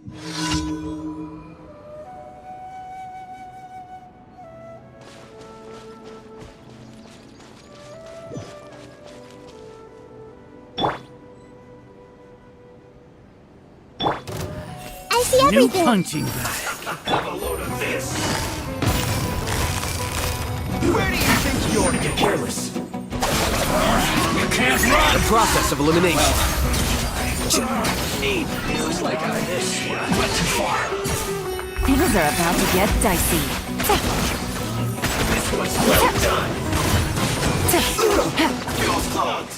I see everything. New punching bag. Have a load of this. Where do you think you're to get careless? You can't run! The process of elimination. Looks like I went too far. Things are about to get dicey. This was well done. Feels clogged.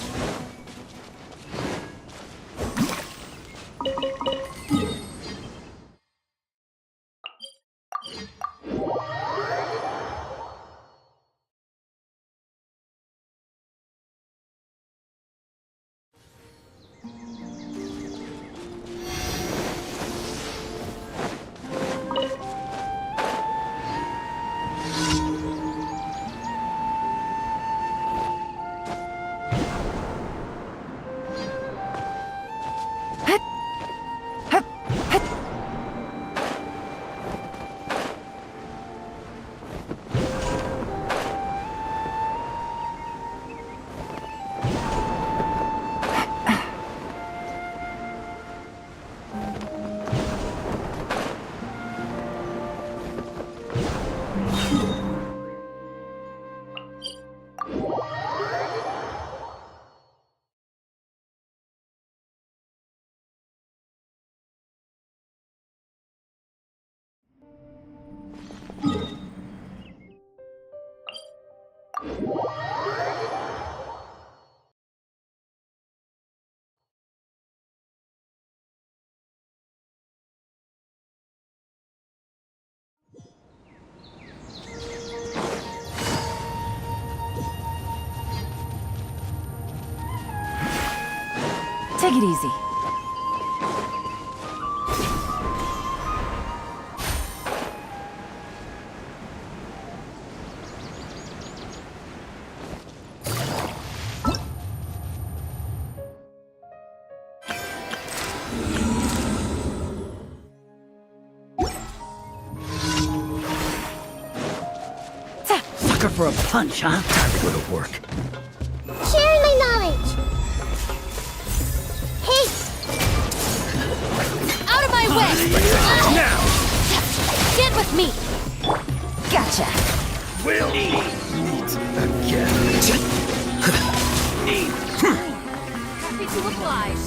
Take it easy. Sucker for a punch, huh? Time to go to work. Sharing my knowledge. Hey! Out of my way! Now! Get with me! Gotcha! We'll meet again. Happy to oblige.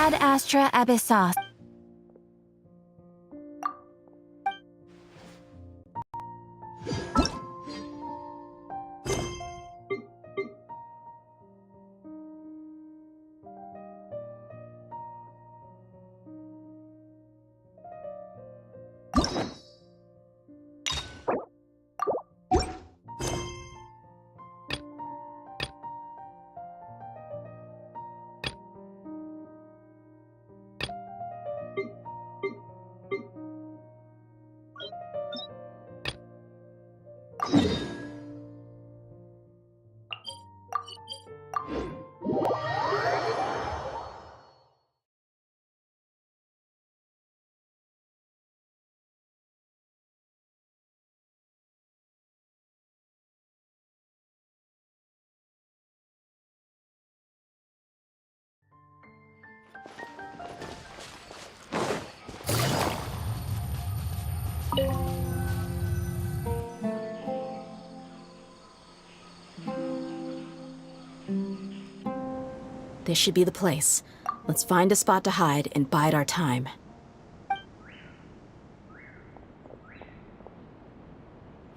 Ad Astra Abyssos. This should be the place. Let's find a spot to hide and bide our time.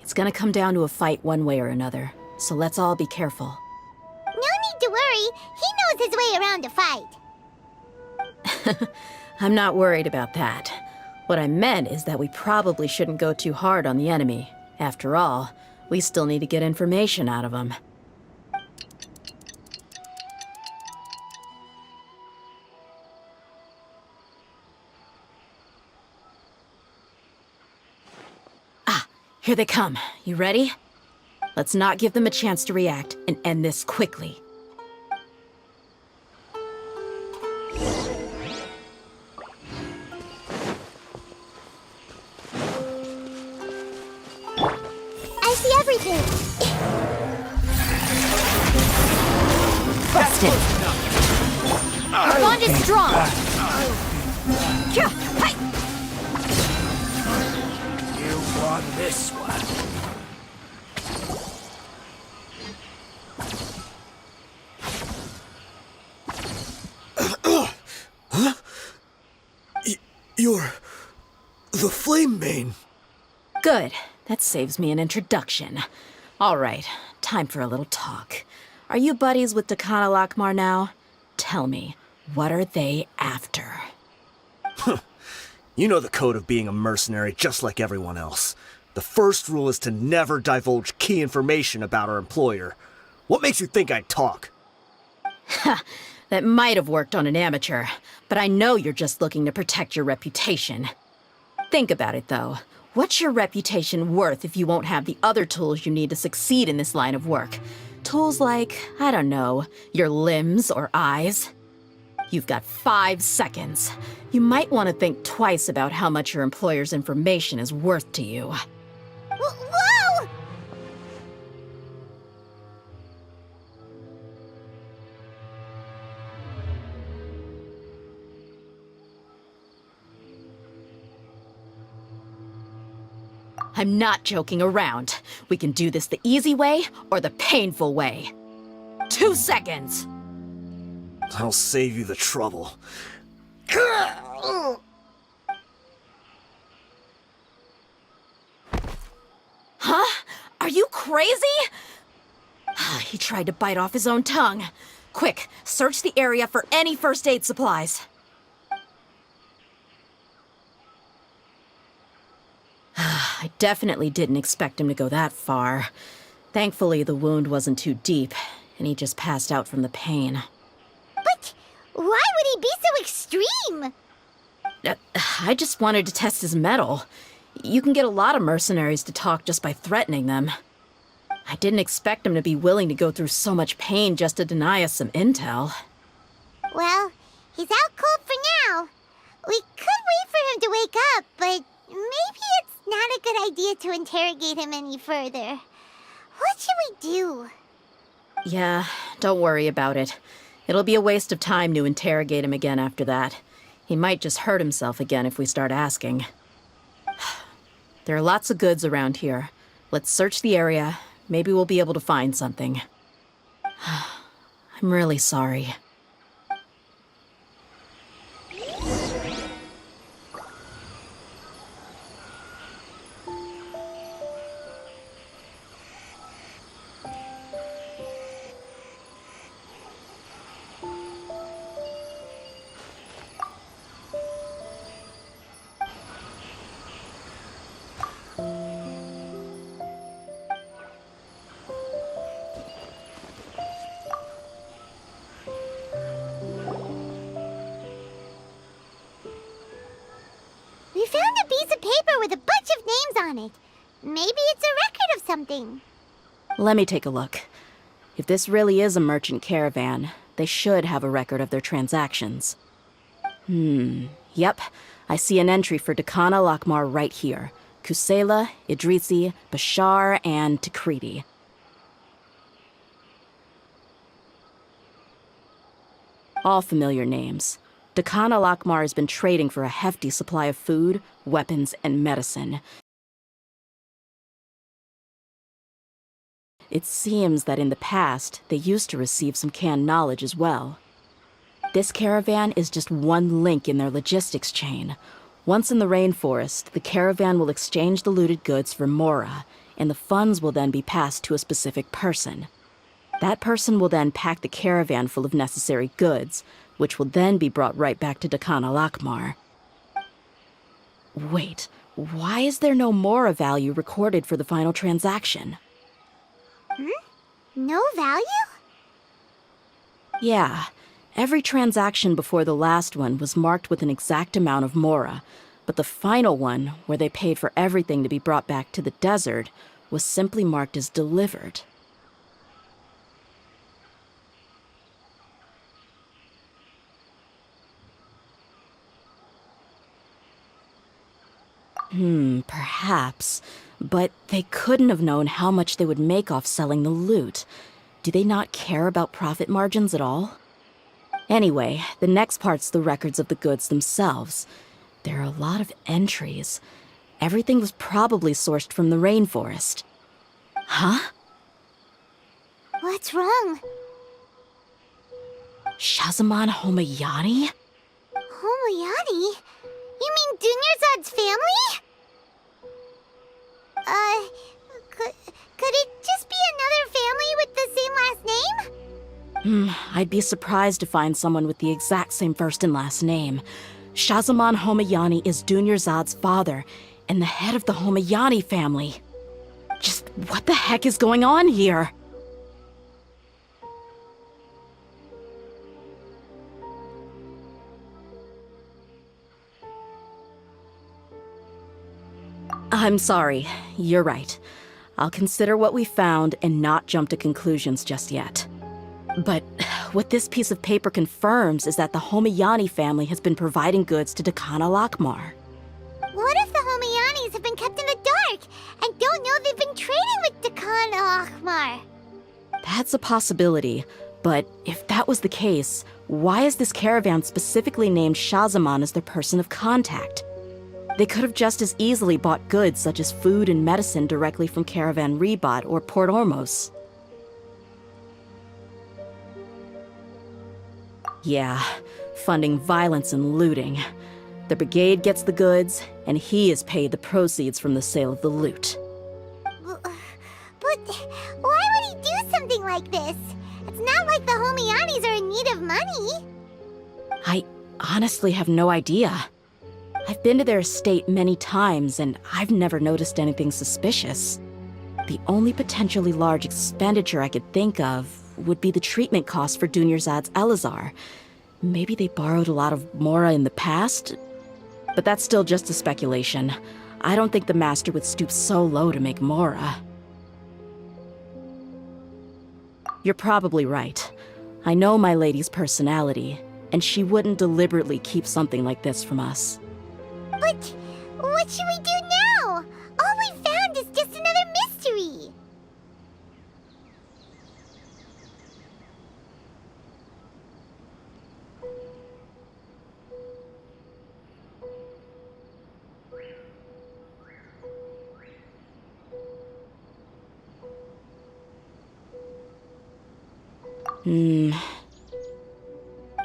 It's gonna come down to a fight one way or another, so let's all be careful. No need to worry. He knows his way around a fight. I'm not worried about that. What I meant is that we probably shouldn't go too hard on the enemy. After all, we still need to get information out of them. Here they come. You ready? Let's not give them a chance to react and end this quickly. I see everything. Busted. Your bond is strong. Kya, hi. You want this one? You're the Flame Mane. Good. That saves me an introduction. All right, time for a little talk. Are you buddies with Dakana Lakmar now? Tell me, what are they after? You know the code of being a mercenary just like everyone else. The first rule is to never divulge key information about our employer. What makes you think I'd talk? That might have worked on an amateur, but I know you're just looking to protect your reputation. Think about it, though. What's your reputation worth if you won't have the other tools you need to succeed in this line of work? Tools like, I don't know, your limbs or eyes? You've got 5 seconds. You might want to think twice about how much your employer's information is worth to you. Whoa! I'm not joking around. We can do this the easy way or the painful way. 2 seconds! I'll save you the trouble. Huh? Are you crazy? He tried to bite off his own tongue. Quick, search the area for any first aid supplies. I definitely didn't expect him to go that far. Thankfully, the wound wasn't too deep, and he just passed out from the pain. But why would he be so extreme? I just wanted to test his mettle. You can get a lot of mercenaries to talk just by threatening them. I didn't expect him to be willing to go through so much pain just to deny us some intel. Well, he's out cold for now. We could wait for him to wake up, but maybe it's not a good idea to interrogate him any further. What should we do? Yeah, don't worry about it. It'll be a waste of time to interrogate him again after that. He might just hurt himself again if we start asking. There are lots of goods around here. Let's search the area. Maybe we'll be able to find something. I'm really sorry. on it. Maybe it's a record of something. Let me take a look. If this really is a merchant caravan, they should have a record of their transactions. Yep. I see an entry for Dakana Lakmar right here. Kusela, Idrisi, Bashar, and Takriti. All familiar names. Dakana Lakmar has been trading for a hefty supply of food, weapons, and medicine. It seems that in the past, they used to receive some canned knowledge as well. This caravan is just one link in their logistics chain. Once in the rainforest, the caravan will exchange the looted goods for Mora, and the funds will then be passed to a specific person. That person will then pack the caravan full of necessary goods, which will then be brought right back to Dakana Lakmar. Wait, why is there no Mora value recorded for the final transaction? No value? Yeah, every transaction before the last one was marked with an exact amount of Mora, but the final one, where they paid for everything to be brought back to the desert, was simply marked as delivered. Perhaps. But they couldn't have known how much they would make off selling the loot. Do they not care about profit margins at all? Anyway, the next part's the records of the goods themselves. There are a lot of entries. Everything was probably sourced from the rainforest. Huh? What's wrong? Shahzaman Homayani? Homayani? You mean Dunyarzad's family? Could it just be another family with the same last name? I'd be surprised to find someone with the exact same first and last name. Shahzaman Homayani is Dunyarzad's father, and the head of the Homayani family. Just what the heck is going on here? I'm sorry, you're right. I'll consider what we found and not jump to conclusions just yet. But what this piece of paper confirms is that the Homayani family has been providing goods to Dakana Lakmar. What if the Homayanis have been kept in the dark and don't know they've been trading with Dakana Akhmar? That's a possibility, but if that was the case, why is this caravan specifically named Shahzaman as their person of contact? They could have just as easily bought goods such as food and medicine directly from Caravan Ribat or Port Ormos. Yeah, funding violence and looting. The brigade gets the goods, and he is paid the proceeds from the sale of the loot. But why would he do something like this? It's not like the Homayanis are in need of money. I honestly have no idea. I've been to their estate many times, and I've never noticed anything suspicious. The only potentially large expenditure I could think of would be the treatment costs for Dunyarzad's Elazar. Maybe they borrowed a lot of Mora in the past? But that's still just a speculation. I don't think the Master would stoop so low to make Mora. You're probably right. I know my lady's personality, and she wouldn't deliberately keep something like this from us. But what should we do now? All we found is just another mystery.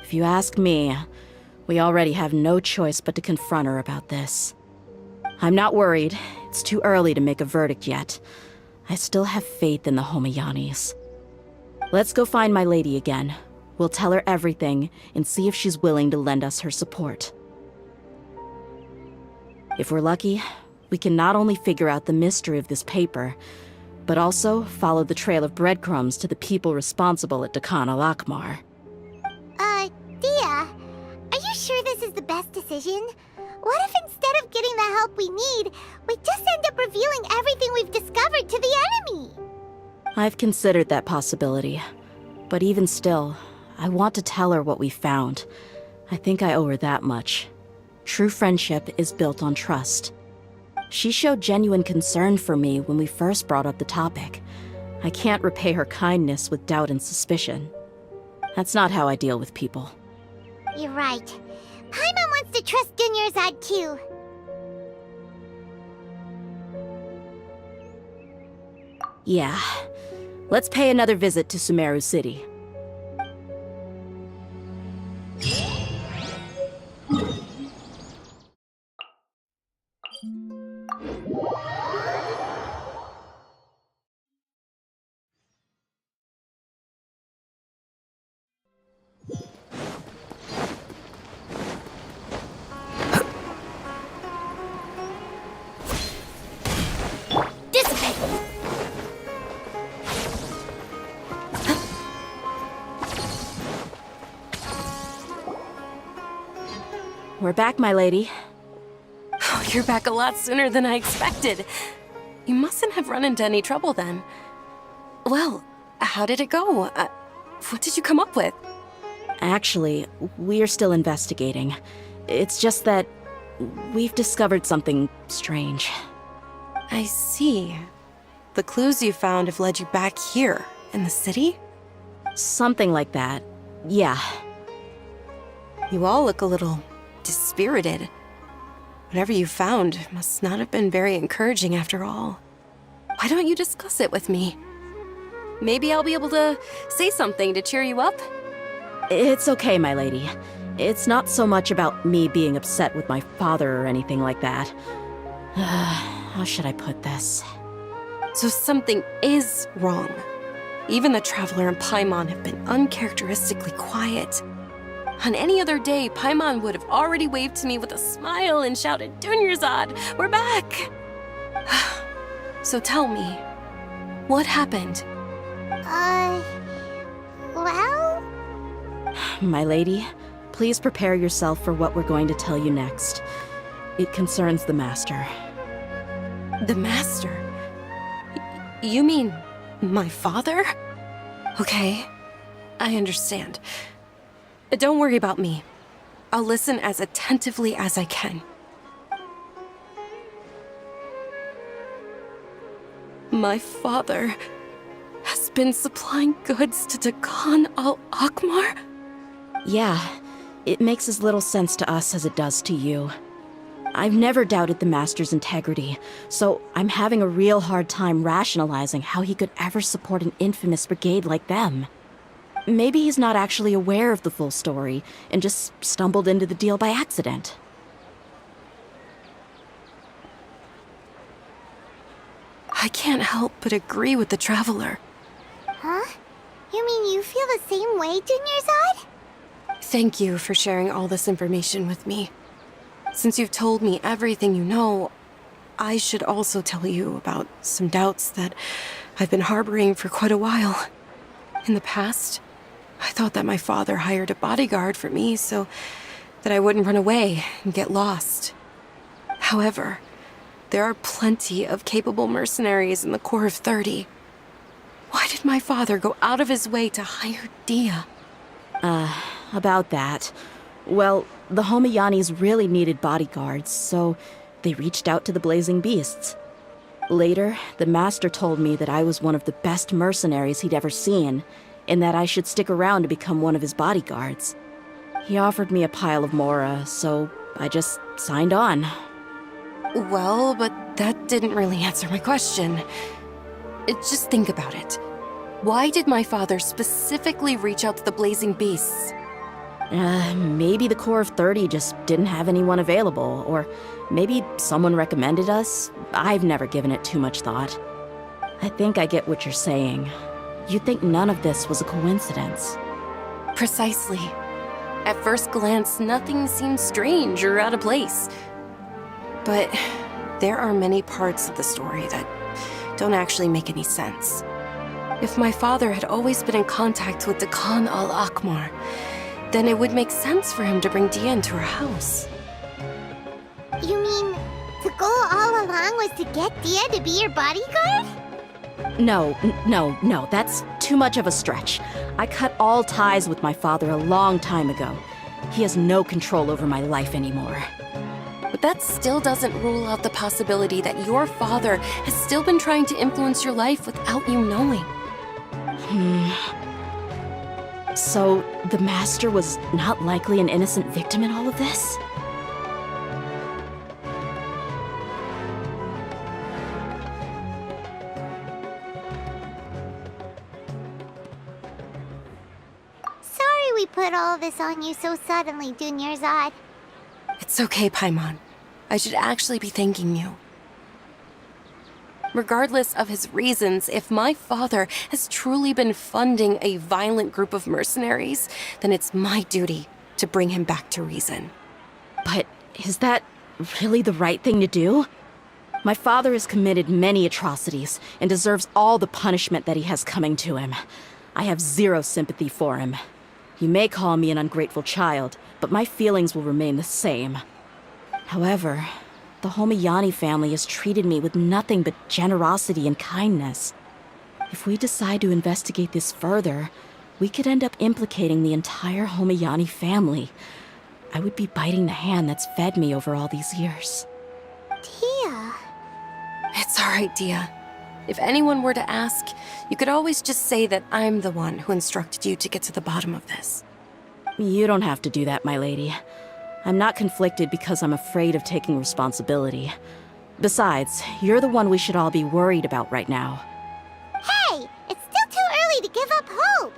If you ask me, we already have no choice but to confront her about this. I'm not worried. It's too early to make a verdict yet. I still have faith in the Homayanis. Let's go find my lady again. We'll tell her everything and see if she's willing to lend us her support. If we're lucky, we can not only figure out the mystery of this paper, but also follow the trail of breadcrumbs to the people responsible at Dakana Lakmar. Dia, are you sure this is the best decision? What if instead of getting the help we need, we just end up revealing everything we've discovered to the enemy? I've considered that possibility. But even still, I want to tell her what we found. I think I owe her that much. True friendship is built on trust. She showed genuine concern for me when we first brought up the topic. I can't repay her kindness with doubt and suspicion. That's not how I deal with people. You're right. Paimon wants to trust Dunyarzad too. Yeah. Let's pay another visit to Sumeru City. We're back, my lady. Oh, you're back a lot sooner than I expected. You mustn't have run into any trouble then. Well, how did it go? What did you come up with? Actually, we're still investigating. It's just that we've discovered something strange. I see. The clues you found have led you back here, in the city? Something like that. Yeah. You all look a little dispirited. Whatever you found must not have been very encouraging after all. Why don't you discuss it with me? Maybe I'll be able to say something to cheer you up? It's okay, my lady. It's not so much about me being upset with my father or anything like that. How should I put this? So something is wrong. Even the Traveler and Paimon have been uncharacteristically quiet. On any other day, Paimon would have already waved to me with a smile and shouted, Dunyarzad, we're back! So tell me, what happened? Well? My lady, please prepare yourself for what we're going to tell you next. It concerns the Master. The Master? You mean my father? Okay, I understand. Don't worry about me. I'll listen as attentively as I can. My father has been supplying goods to Dakan al-Akmar? Yeah, it makes as little sense to us as it does to you. I've never doubted the Master's integrity, so I'm having a real hard time rationalizing how he could ever support an infamous brigade like them. Maybe he's not actually aware of the full story and just stumbled into the deal by accident. I can't help but agree with the Traveler. Huh? You mean you feel the same way, Dunyarzad? Thank you for sharing all this information with me. Since you've told me everything you know, I should also tell you about some doubts that I've been harboring for quite a while. In the past, I thought that my father hired a bodyguard for me so that I wouldn't run away and get lost. However, there are plenty of capable mercenaries in the Corps of 30. Why did my father go out of his way to hire Dia? About that. Well, the Homayanis really needed bodyguards, so they reached out to the Blazing Beasts. Later, the Master told me that I was one of the best mercenaries he'd ever seen, and that I should stick around to become one of his bodyguards. He offered me a pile of Mora, so I just signed on. Well, but that didn't really answer my question. Just think about it. Why did my father specifically reach out to the Blazing Beasts? Maybe the Corps of 30 just didn't have anyone available, or maybe someone recommended us. I've never given it too much thought. I think I get what you're saying. You'd think none of this was a coincidence. Precisely. At first glance, nothing seems strange or out of place. But there are many parts of the story that don't actually make any sense. If my father had always been in contact with Dakan al-Akmar, then it would make sense for him to bring Dia into her house. goal all along was to get Dia to be your bodyguard? No, that's too much of a stretch. I cut all ties with my father a long time ago. He has no control over my life anymore. But that still doesn't rule out the possibility that your father has still been trying to influence your life without you knowing. So, the Master was not likely an innocent victim in all of this? Sorry we put all this on you so suddenly, Dunyarzad. It's okay, Paimon. I should actually be thanking you. Regardless of his reasons, if my father has truly been funding a violent group of mercenaries, then it's my duty to bring him back to reason. But is that really the right thing to do? My father has committed many atrocities and deserves all the punishment that he has coming to him. I have zero sympathy for him. You may call me an ungrateful child, but my feelings will remain the same. However, the Homiyani family has treated me with nothing but generosity and kindness. If we decide to investigate this further, we could end up implicating the entire Homiyani family. I would be biting the hand that's fed me over all these years. Dia. It's all right, Dia. If anyone were to ask, you could always just say that I'm the one who instructed you to get to the bottom of this. You don't have to do that, my lady. I'm not conflicted because I'm afraid of taking responsibility. Besides, you're the one we should all be worried about right now. Hey, it's still too early to give up hope.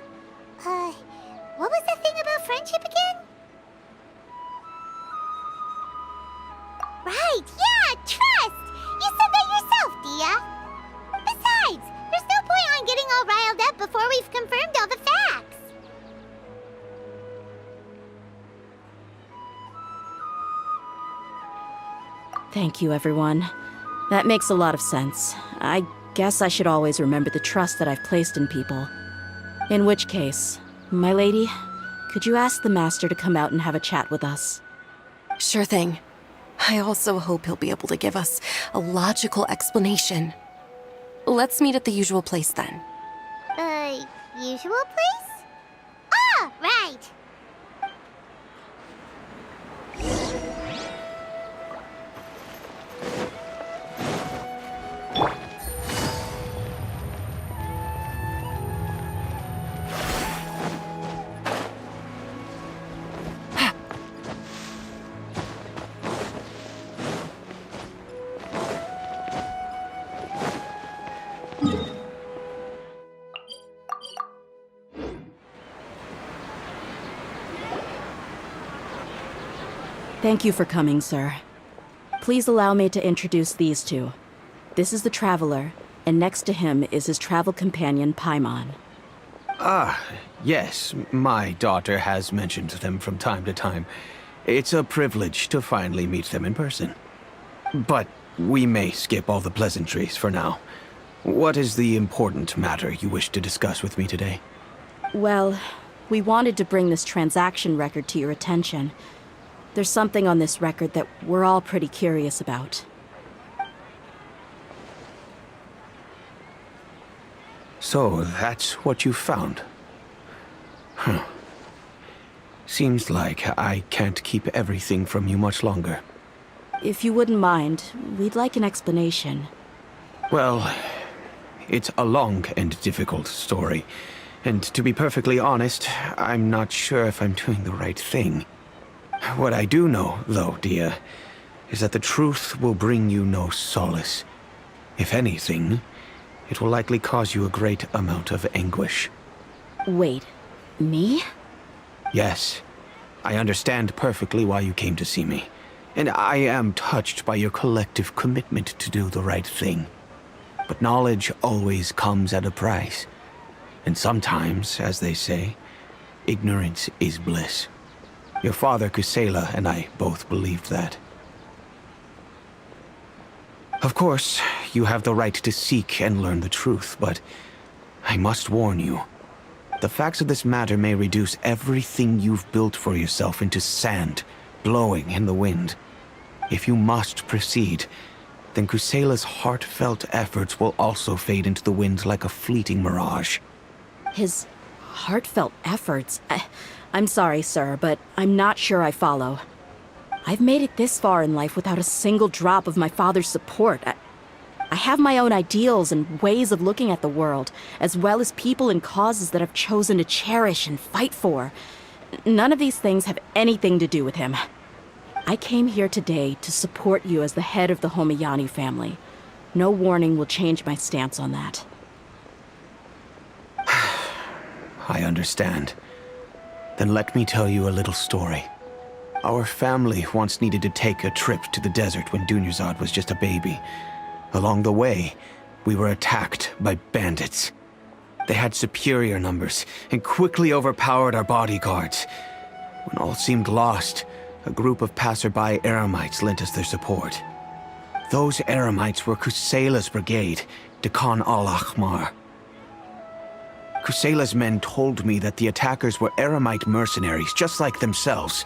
What was the thing about friendship again? Right, yeah, trust! You said that yourself, Dia. Besides, there's no point on getting all riled up before we've confirmed all the facts. Thank you, everyone. That makes a lot of sense. I guess I should always remember the trust that I've placed in people. In which case, my lady, could you ask the Master to come out and have a chat with us? Sure thing. I also hope he'll be able to give us a logical explanation. Let's meet at the usual place then. Usual place? Ah, right. Thank you for coming, sir. Please allow me to introduce these two. This is the Traveler, and next to him is his travel companion, Paimon. Yes, my daughter has mentioned them from time to time. It's a privilege to finally meet them in person. But we may skip all the pleasantries for now. What is the important matter you wish to discuss with me today? Well, we wanted to bring this transaction record to your attention. There's something on this record that we're all pretty curious about. So, that's what you found? Huh. Seems like I can't keep everything from you much longer. If you wouldn't mind, we'd like an explanation. Well, it's a long and difficult story. And to be perfectly honest, I'm not sure if I'm doing the right thing. What I do know, though, Dia, is that the truth will bring you no solace. If anything, it will likely cause you a great amount of anguish. Wait, me? Yes, I understand perfectly why you came to see me. And I am touched by your collective commitment to do the right thing. But knowledge always comes at a price. And sometimes, as they say, ignorance is bliss. Your father, Kusela, and I both believed that. Of course, you have the right to seek and learn the truth, but I must warn you. The facts of this matter may reduce everything you've built for yourself into sand, blowing in the wind. If you must proceed, then Kusela's heartfelt efforts will also fade into the wind like a fleeting mirage. His heartfelt efforts? I'm sorry, sir, but I'm not sure I follow. I've made it this far in life without a single drop of my father's support. I have my own ideals and ways of looking at the world, as well as people and causes that I've chosen to cherish and fight for. None of these things have anything to do with him. I came here today to support you as the head of the Homiyanu family. No warning will change my stance on that. I understand. Then let me tell you a little story. Our family once needed to take a trip to the desert when Dunyarzad was just a baby. Along the way, we were attacked by bandits. They had superior numbers and quickly overpowered our bodyguards. When all seemed lost, a group of passerby Eremites lent us their support. Those Eremites were Kusela's brigade, Dekan al-Ahmar. Kusela's men told me that the attackers were Eremite mercenaries, just like themselves.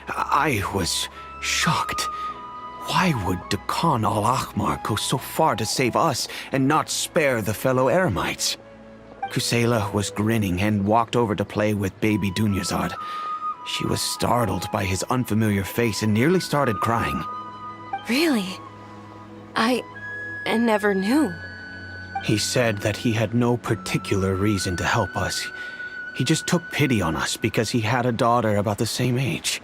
I was shocked. Why would Dekan al-Ahmar go so far to save us and not spare the fellow Eremites? Kusela was grinning and walked over to play with baby Dunyarzad. She was startled by his unfamiliar face and nearly started crying. Really? I never knew. He said that he had no particular reason to help us. He just took pity on us because he had a daughter about the same age.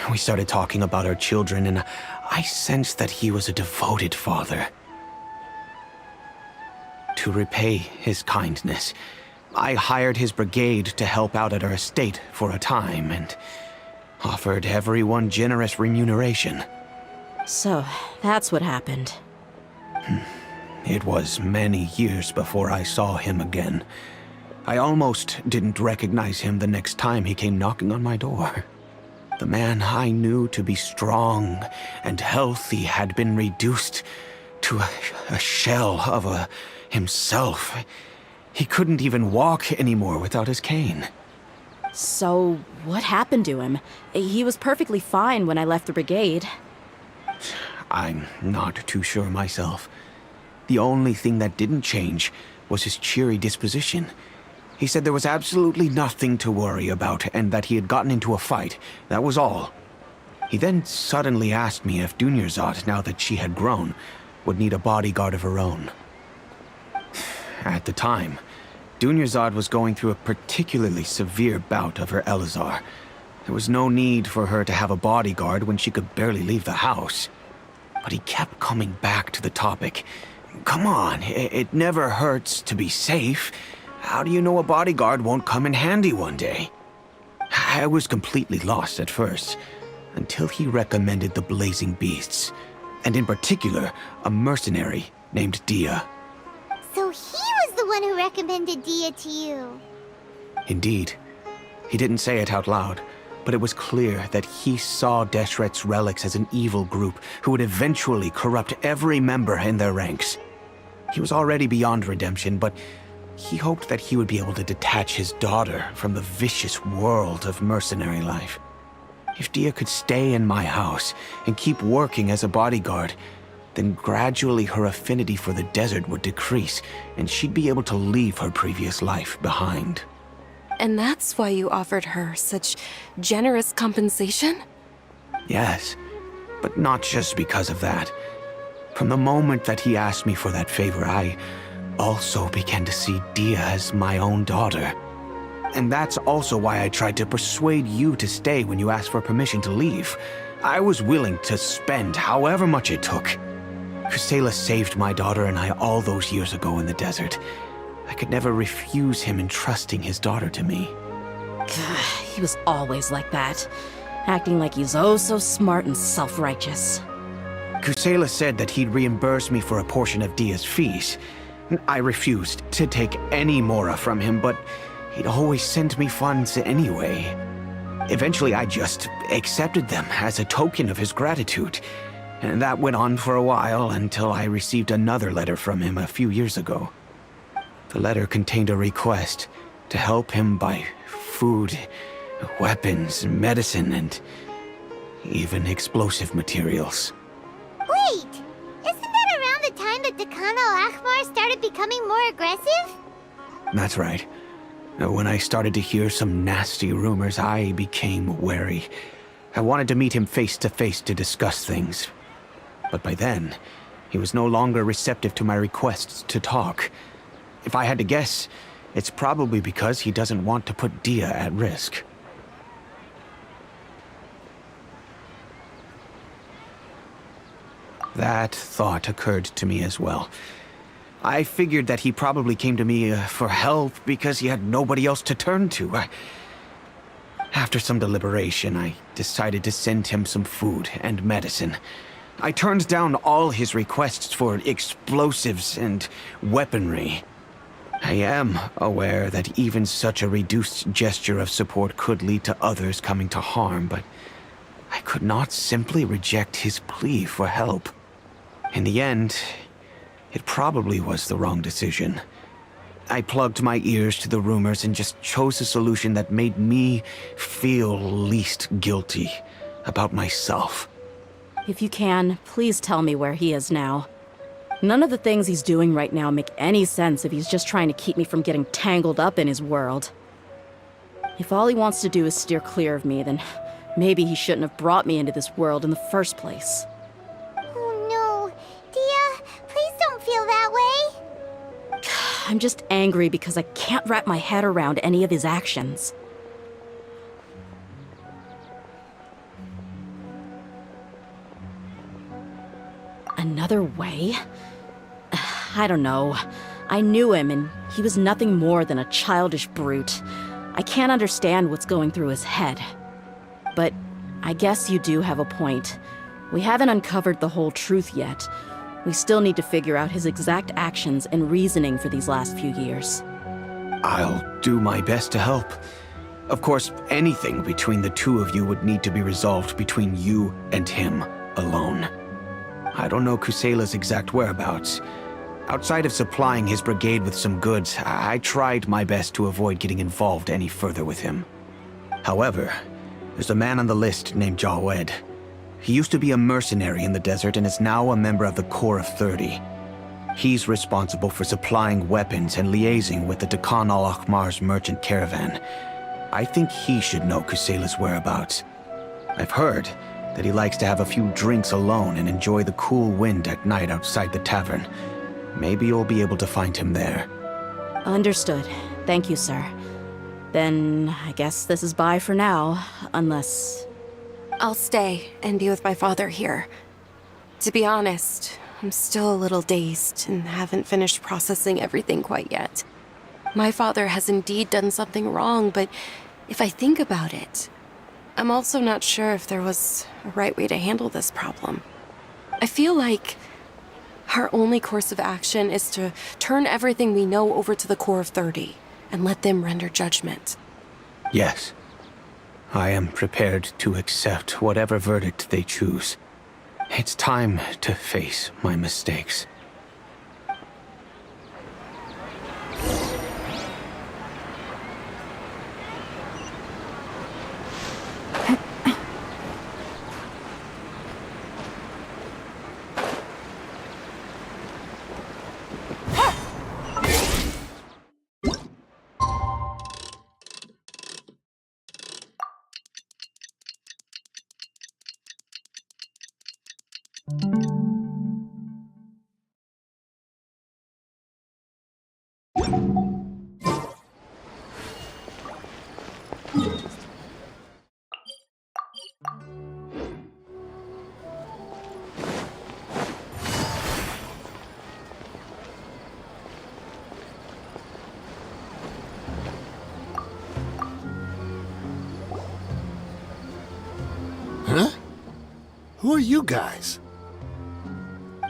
We started talking about our children, and I sensed that he was a devoted father. To repay his kindness, I hired his brigade to help out at our estate for a time and offered everyone generous remuneration. So, that's what happened. It was many years before I saw him again. I almost didn't recognize him the next time he came knocking on my door. The man I knew to be strong and healthy had been reduced to a shell of himself. He couldn't even walk anymore without his cane. So, what happened to him? He was perfectly fine when I left the brigade. I'm not too sure myself. The only thing that didn't change was his cheery disposition. He said there was absolutely nothing to worry about and that he had gotten into a fight. That was all. He then suddenly asked me if Dunyarzad, now that she had grown, would need a bodyguard of her own. At the time, Dunyarzad was going through a particularly severe bout of her Elazar. There was no need for her to have a bodyguard when she could barely leave the house. But he kept coming back to the topic. Come on, it never hurts to be safe. How do you know a bodyguard won't come in handy one day? I was completely lost at first, until he recommended the Blazing Beasts, and in particular, a mercenary named Dia. So he was the one who recommended Dia to you. Indeed. He didn't say it out loud, but it was clear that he saw Deshret's relics as an evil group who would eventually corrupt every member in their ranks. He was already beyond redemption, but he hoped that he would be able to detach his daughter from the vicious world of mercenary life. If Dia could stay in my house and keep working as a bodyguard, then gradually her affinity for the desert would decrease, and she'd be able to leave her previous life behind. And that's why you offered her such generous compensation? Yes, but not just because of that. From the moment that he asked me for that favor, I also began to see Dia as my own daughter. And that's also why I tried to persuade you to stay when you asked for permission to leave. I was willing to spend however much it took. Kusela saved my daughter and I all those years ago in the desert. I could never refuse him entrusting his daughter to me. He was always like that, acting like he's oh so smart and self-righteous. Kusela said that he'd reimburse me for a portion of Dia's fees. I refused to take any mora from him, but he'd always sent me funds anyway. Eventually, I just accepted them as a token of his gratitude. And that went on for a while until I received another letter from him a few years ago. The letter contained a request to help him buy food, weapons, medicine, and even explosive materials. Wait, isn't Alakmar started becoming more aggressive? That's right. When I started to hear some nasty rumors, I became wary. I wanted to meet him face to face to discuss things. But by then, he was no longer receptive to my requests to talk. If I had to guess, it's probably because he doesn't want to put Dia at risk. That thought occurred to me as well. I figured that he probably came to me for help because he had nobody else to turn to. After some deliberation, I decided to send him some food and medicine. I turned down all his requests for explosives and weaponry. I am aware that even such a reduced gesture of support could lead to others coming to harm, but I could not simply reject his plea for help. In the end, it probably was the wrong decision. I plugged my ears to the rumors and just chose a solution that made me feel least guilty about myself. If you can, please tell me where he is now. None of the things he's doing right now make any sense if he's just trying to keep me from getting tangled up in his world. If all he wants to do is steer clear of me, then maybe he shouldn't have brought me into this world in the first place. Oh no. Dia, please don't feel that way. I'm just angry because I can't wrap my head around any of his actions. Another way? I don't know. I knew him, and he was nothing more than a childish brute. I can't understand what's going through his head. But I guess you do have a point. We haven't uncovered the whole truth yet. We still need to figure out his exact actions and reasoning for these last few years. I'll do my best to help. Of course, anything between the two of you would need to be resolved between you and him alone. I don't know Kusela's exact whereabouts. Outside of supplying his brigade with some goods, I tried my best to avoid getting involved any further with him. However, there's a man on the list named Jawed. He used to be a mercenary in the desert and is now a member of the Corps of 30. He's responsible for supplying weapons and liaising with the Dakan al-Akhmar's merchant caravan. I think he should know Kusela's whereabouts. I've heard that he likes to have a few drinks alone and enjoy the cool wind at night outside the tavern. Maybe you'll be able to find him there. Understood. Thank you, sir. Then I guess this is bye for now, unless... I'll stay and be with my father here. To be honest, I'm still a little dazed and haven't finished processing everything quite yet. My father has indeed done something wrong, but if I think about it, I'm also not sure if there was a right way to handle this problem. I feel like our only course of action is to turn everything we know over to the Corps of 30 and let them render judgment. Yes. I am prepared to accept whatever verdict they choose. It's time to face my mistakes. Huh? Who are you guys?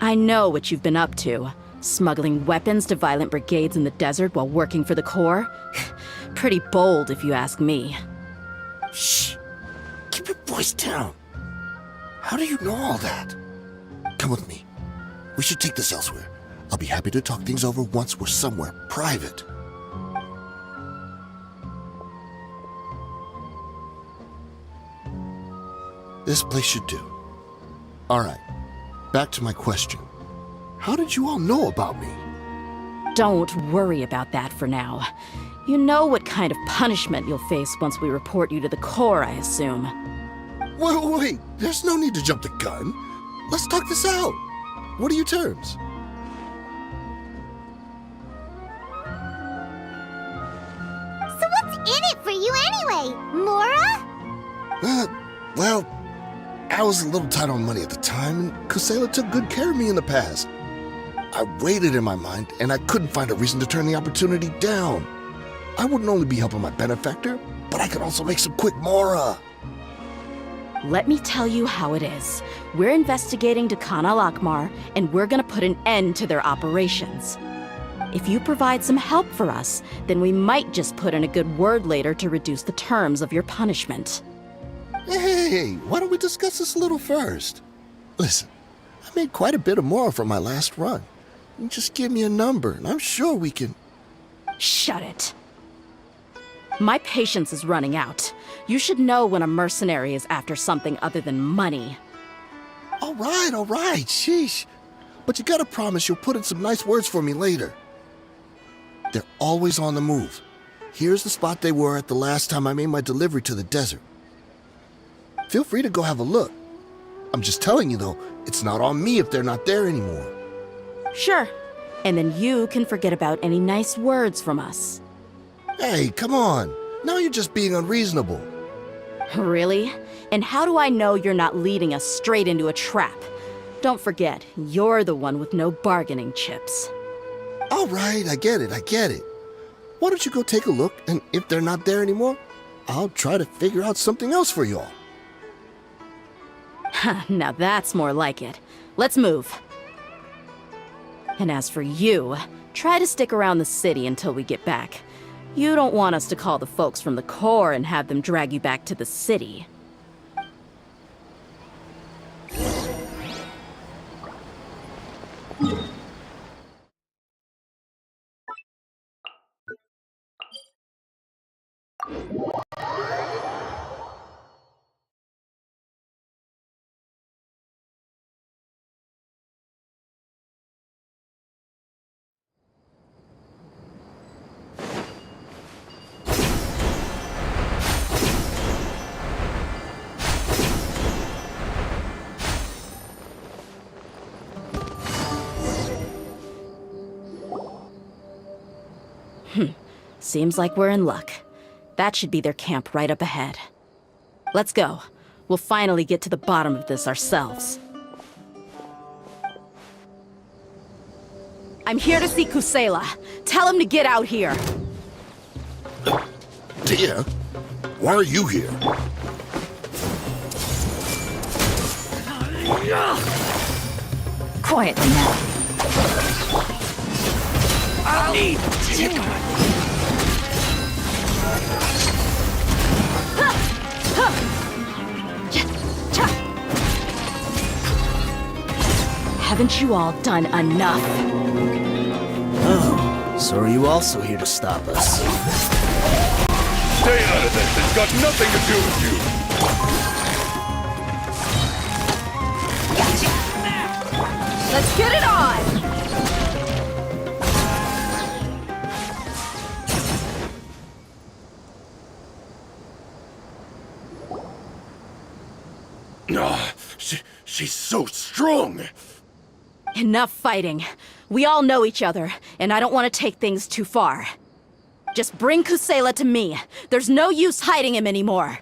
I know what you've been up to. Smuggling weapons to violent brigades in the desert while working for the Corps? Pretty bold, if you ask me. Shh! Keep your voice down. How do you know all that? Come with me. We should take this elsewhere. I'll be happy to talk things over once we're somewhere private. This place should do. All right, back to my question. How did you all know about me? Don't worry about that for now. You know what kind of punishment you'll face once we report you to the Corps, I assume. Wait, there's no need to jump the gun. Let's talk this out. What are your terms? So what's in it for you anyway, Mora? Well, I was a little tight on money at the time, and Kusela took good care of me in the past. I weighed it in my mind, and I couldn't find a reason to turn the opportunity down. I wouldn't only be helping my benefactor, but I could also make some quick Mora. Let me tell you how it is. We're investigating Dakan al-Akmar, and we're gonna put an end to their operations. If you provide some help for us, then we might just put in a good word later to reduce the terms of your punishment. Hey, why don't we discuss this a little first? Listen, I made quite a bit of Mora from my last run. You just give me a number, and I'm sure we can... Shut it. My patience is running out. You should know when a mercenary is after something other than money. All right, sheesh. But you gotta promise you'll put in some nice words for me later. They're always on the move. Here's the spot they were at the last time I made my delivery to the desert. Feel free to go have a look. I'm just telling you though, it's not on me if they're not there anymore. Sure. And then you can forget about any nice words from us. Hey, come on. Now you're just being unreasonable. Really? And how do I know you're not leading us straight into a trap? Don't forget, you're the one with no bargaining chips. All right, I get it. Why don't you go take a look, and if they're not there anymore, I'll try to figure out something else for y'all. Now that's more like it. Let's move. And as for you, try to stick around the city until we get back. You don't want us to call the folks from the Corps and have them drag you back to the city. Seems like we're in luck. That should be their camp right up ahead. Let's go. We'll finally get to the bottom of this ourselves. I'm here to see Kusela. Tell him to get out here. Dear, why are you here? Quietly now. I'll need Haven't you all done enough? Oh, so are you also here to stop us? Stay out of this! It's got nothing to do with you! Let's get it on! She's so strong! Enough fighting. We all know each other, and I don't want to take things too far. Just bring Kusela to me. There's no use hiding him anymore.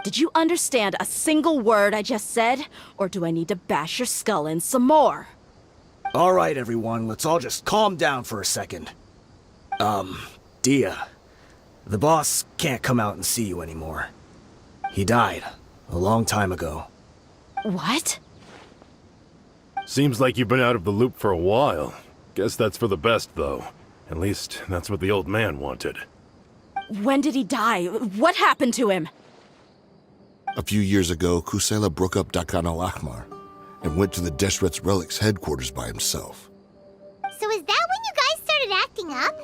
Did you understand a single word I just said? Or do I need to bash your skull in some more? All right, everyone, let's all just calm down for a second. Dia, the boss can't come out and see you anymore. He died a long time ago. What? Seems like you've been out of the loop for a while. Guess that's for the best, though. At least, that's what the old man wanted. When did he die? What happened to him? A few years ago, Kusela broke up Dakan al-Akmar and went to the Deshret's Relics headquarters by himself. So is that when you guys started acting up?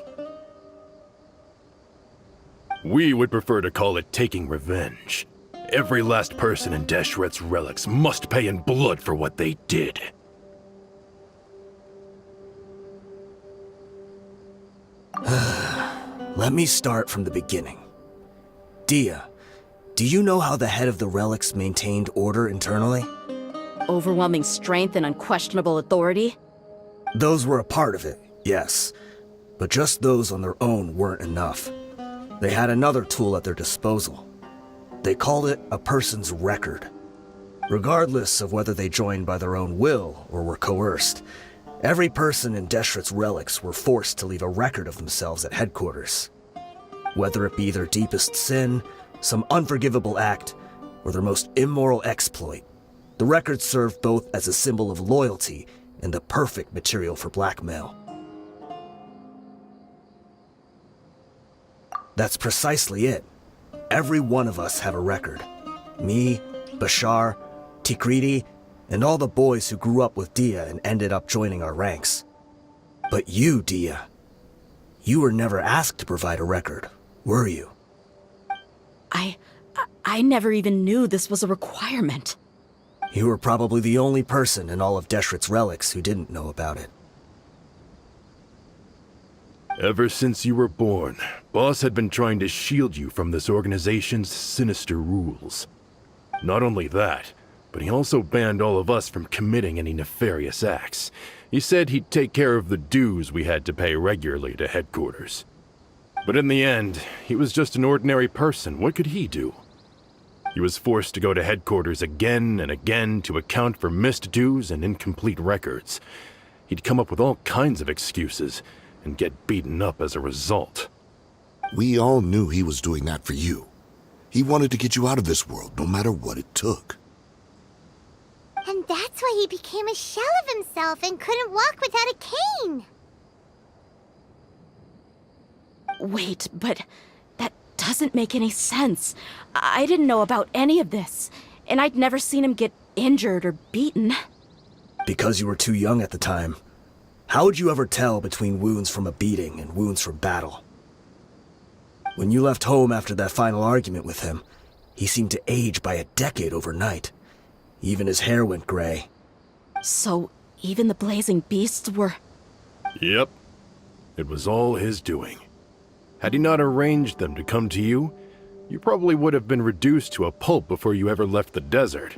We would prefer to call it taking revenge. Every last person in Deshret's Relics must pay in blood for what they did. Let me start from the beginning. Dia, do you know how the head of the relics maintained order internally? Overwhelming strength and unquestionable authority? Those were a part of it, yes. But just those on their own weren't enough. They had another tool at their disposal. They called it a person's record. Regardless of whether they joined by their own will or were coerced, every person in Deshret's relics were forced to leave a record of themselves at headquarters. Whether it be their deepest sin, some unforgivable act, or their most immoral exploit, the record served both as a symbol of loyalty and the perfect material for blackmail. That's precisely it. Every one of us had a record. Me, Bashar, Tikriti, and all the boys who grew up with Dia and ended up joining our ranks. But you, Dia, you were never asked to provide a record, were you? I never even knew this was a requirement. You were probably the only person in all of Deshret's relics who didn't know about it. Ever since you were born, Boss had been trying to shield you from this organization's sinister rules. Not only that, but he also banned all of us from committing any nefarious acts. He said he'd take care of the dues we had to pay regularly to headquarters. But in the end, he was just an ordinary person. What could he do? He was forced to go to headquarters again and again to account for missed dues and incomplete records. He'd come up with all kinds of excuses and get beaten up as a result. We all knew he was doing that for you. He wanted to get you out of this world, no matter what it took. And that's why he became a shell of himself and couldn't walk without a cane. Wait, but that doesn't make any sense. I didn't know about any of this, and I'd never seen him get injured or beaten. Because you were too young at the time. How would you ever tell between wounds from a beating and wounds from battle? When you left home after that final argument with him, he seemed to age by a decade overnight. Even his hair went gray. So, even the blazing beasts were... Yep. It was all his doing. Had he not arranged them to come to you, you probably would have been reduced to a pulp before you ever left the desert.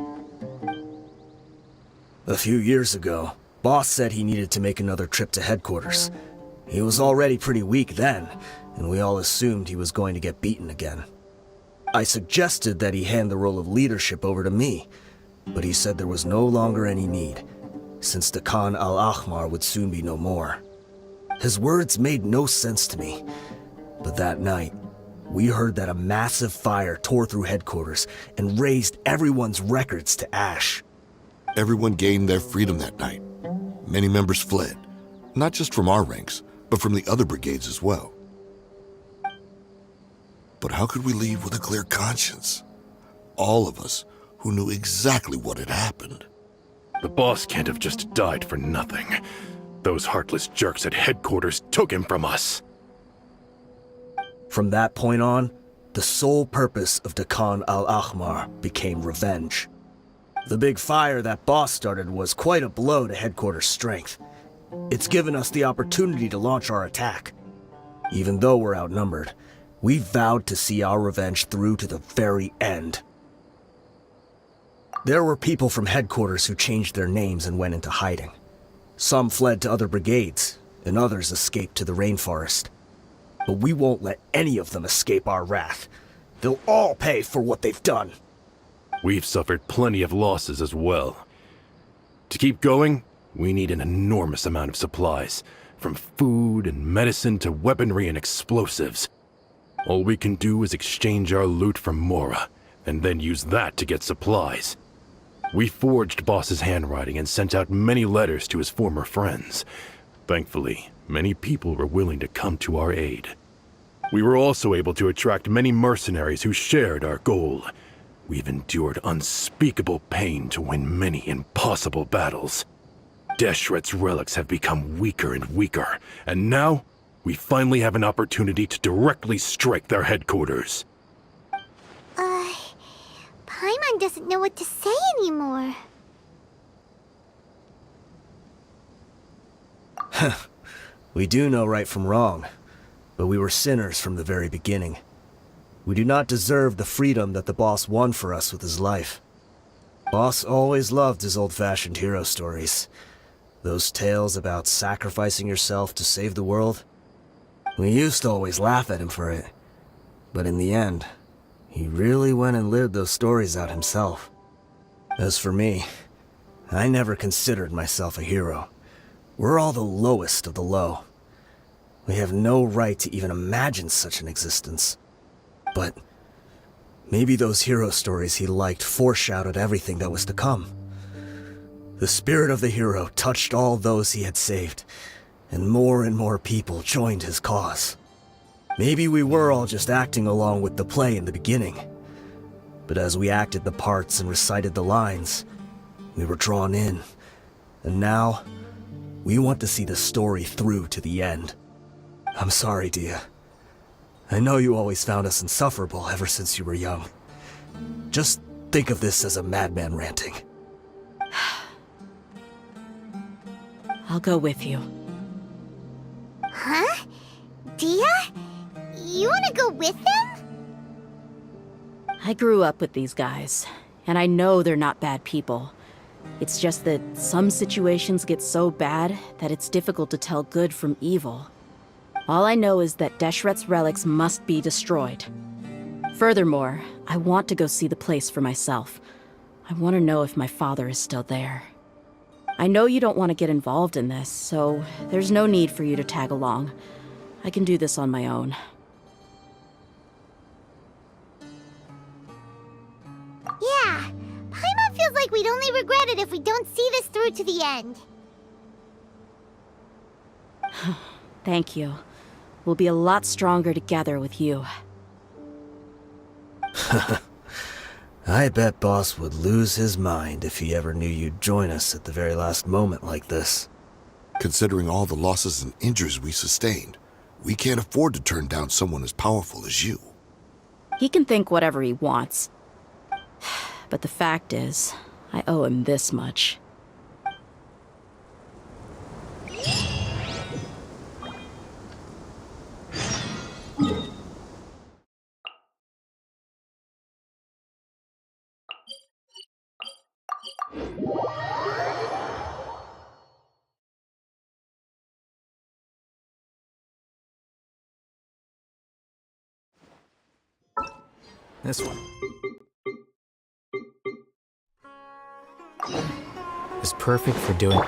A few years ago, Boss said he needed to make another trip to headquarters. He was already pretty weak then, and we all assumed he was going to get beaten again. I suggested that he hand the role of leadership over to me, but he said there was no longer any need, since the Khan al-Ahmar would soon be no more. His words made no sense to me, but that night, we heard that a massive fire tore through headquarters and razed everyone's records to ash. Everyone gained their freedom that night. Many members fled, not just from our ranks, but from the other brigades as well. But how could we leave with a clear conscience? All of us who knew exactly what had happened. The boss can't have just died for nothing. Those heartless jerks at headquarters took him from us. From that point on, the sole purpose of the Khan al-Ahmar became revenge. The big fire that Boss started was quite a blow to headquarters' strength. It's given us the opportunity to launch our attack. Even though we're outnumbered, we vowed to see our revenge through to the very end. There were people from headquarters who changed their names and went into hiding. Some fled to other brigades, and others escaped to the rainforest. But we won't let any of them escape our wrath. They'll all pay for what they've done. We've suffered plenty of losses as well. To keep going, we need an enormous amount of supplies, from food and medicine to weaponry and explosives. All we can do is exchange our loot from Mora, and then use that to get supplies. We forged Boss's handwriting and sent out many letters to his former friends. Thankfully, many people were willing to come to our aid. We were also able to attract many mercenaries who shared our goal. We've endured unspeakable pain to win many impossible battles. Deshret's relics have become weaker and weaker, and now we finally have an opportunity to directly strike their headquarters. Paimon doesn't know what to say anymore. We do know right from wrong. But we were sinners from the very beginning. We do not deserve the freedom that the boss won for us with his life. Boss always loved his old-fashioned hero stories. Those tales about sacrificing yourself to save the world. We used to always laugh at him for it. But in the end, he really went and lived those stories out himself. As for me, I never considered myself a hero. We're all the lowest of the low. We have no right to even imagine such an existence. But maybe those hero stories he liked foreshadowed everything that was to come. The spirit of the hero touched all those he had saved, and more people joined his cause. Maybe we were all just acting along with the play in the beginning. But as we acted the parts and recited the lines, we were drawn in. And now, we want to see the story through to the end. I'm sorry, Dia. I know you always found us insufferable ever since you were young. Just think of this as a madman ranting. I'll go with you. Huh? Dia? You want to go with him? I grew up with these guys, and I know they're not bad people. It's just that some situations get so bad that it's difficult to tell good from evil. All I know is that Deshret's relics must be destroyed. Furthermore, I want to go see the place for myself. I want to know if my father is still there. I know you don't want to get involved in this, so there's no need for you to tag along. I can do this on my own. Yeah, Paimon feels like we'd only regret it if we don't see this through to the end. Thank you. We'll be a lot stronger together with you. I bet Boss would lose his mind if he ever knew you'd join us at the very last moment like this. Considering all the losses and injuries we sustained, we can't afford to turn down someone as powerful as you. He can think whatever he wants. But the fact is, I owe him this much. This one. Is perfect for doing...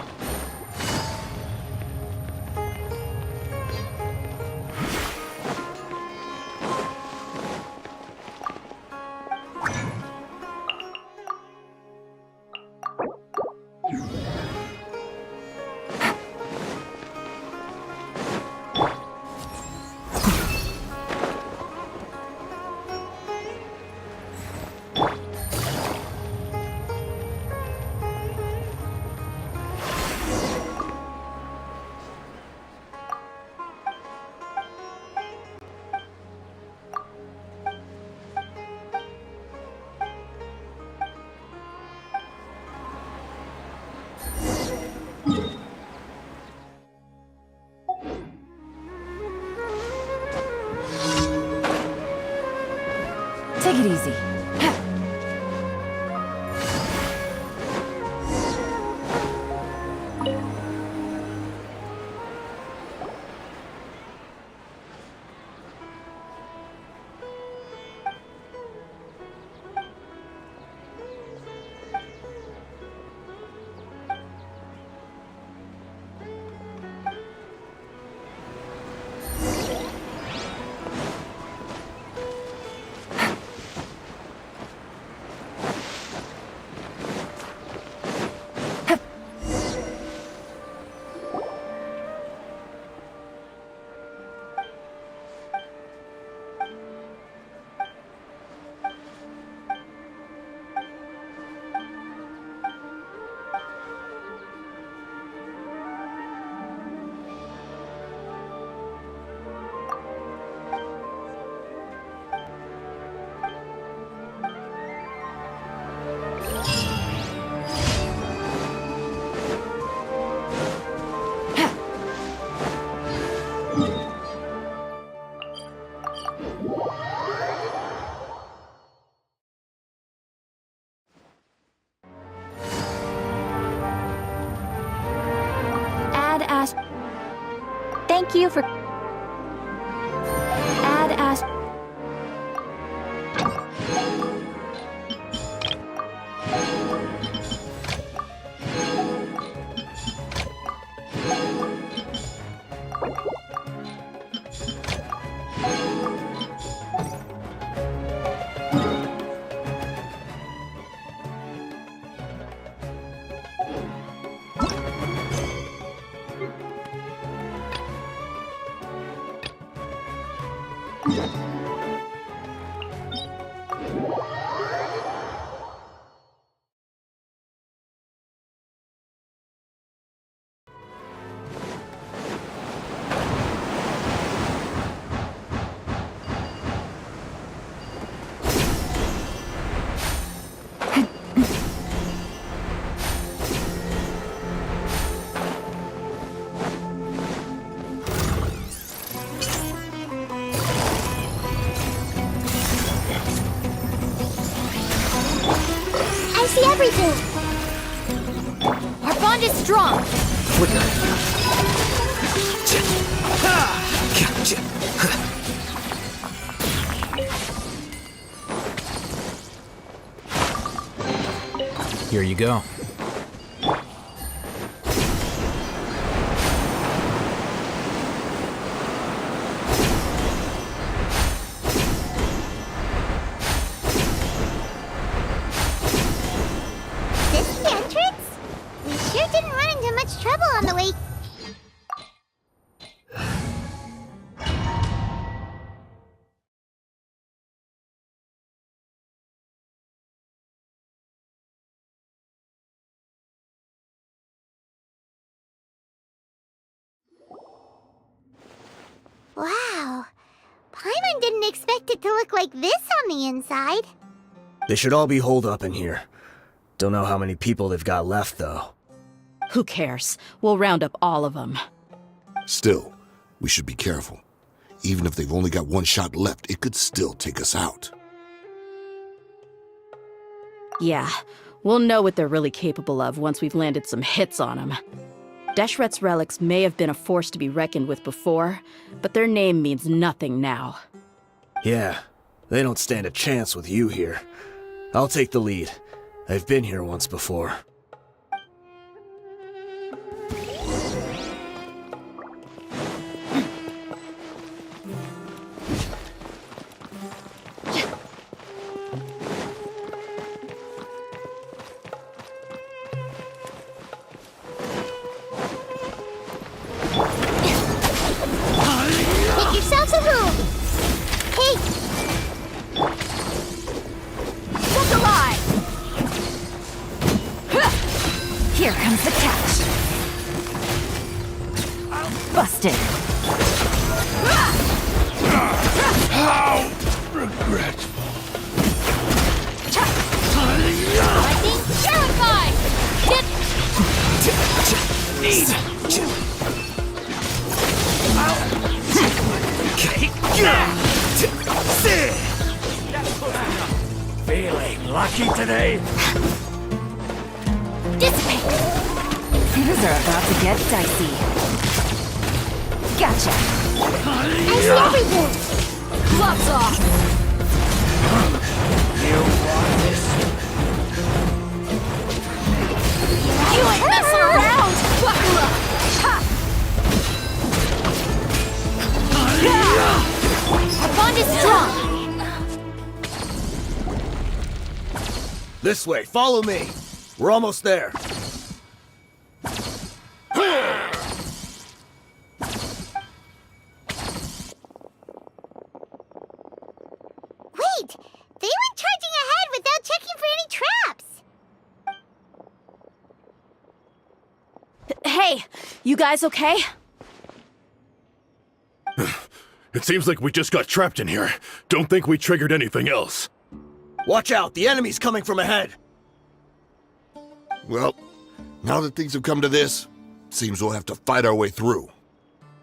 Take it easy. Thank you for... Add as... I see everything. Our bond is strong. Here you go. This the entrance? We sure didn't run into much trouble on the way. Wow. Paimon didn't expect it to look like this on the inside. They should all be holed up in here. Don't know how many people they've got left, though. Who cares? We'll round up all of them. Still, we should be careful. Even if they've only got one shot left, it could still take us out. Yeah, we'll know what they're really capable of once we've landed some hits on them. Deshret's relics may have been a force to be reckoned with before, but their name means nothing now. Yeah, they don't stand a chance with you here. I'll take the lead. I've been here once before. Make yourselves a room. Hey, Look alive! Here comes the catch. Busted. How regretful. Lightning terrified! Feeling lucky today? Dissipate! Things are about to get dicey. Gotcha! I see everything. Gloves off! You want this? You ain't messing around! Buckle up! Ha! Our bond is strong! This way, follow me. We're almost there. Wait, they went charging ahead without checking for any traps. Hey, you guys okay? It seems like we just got trapped in here. Don't think we triggered anything else. Watch out, the enemy's coming from ahead. Well, now that things have come to this, seems we'll have to fight our way through.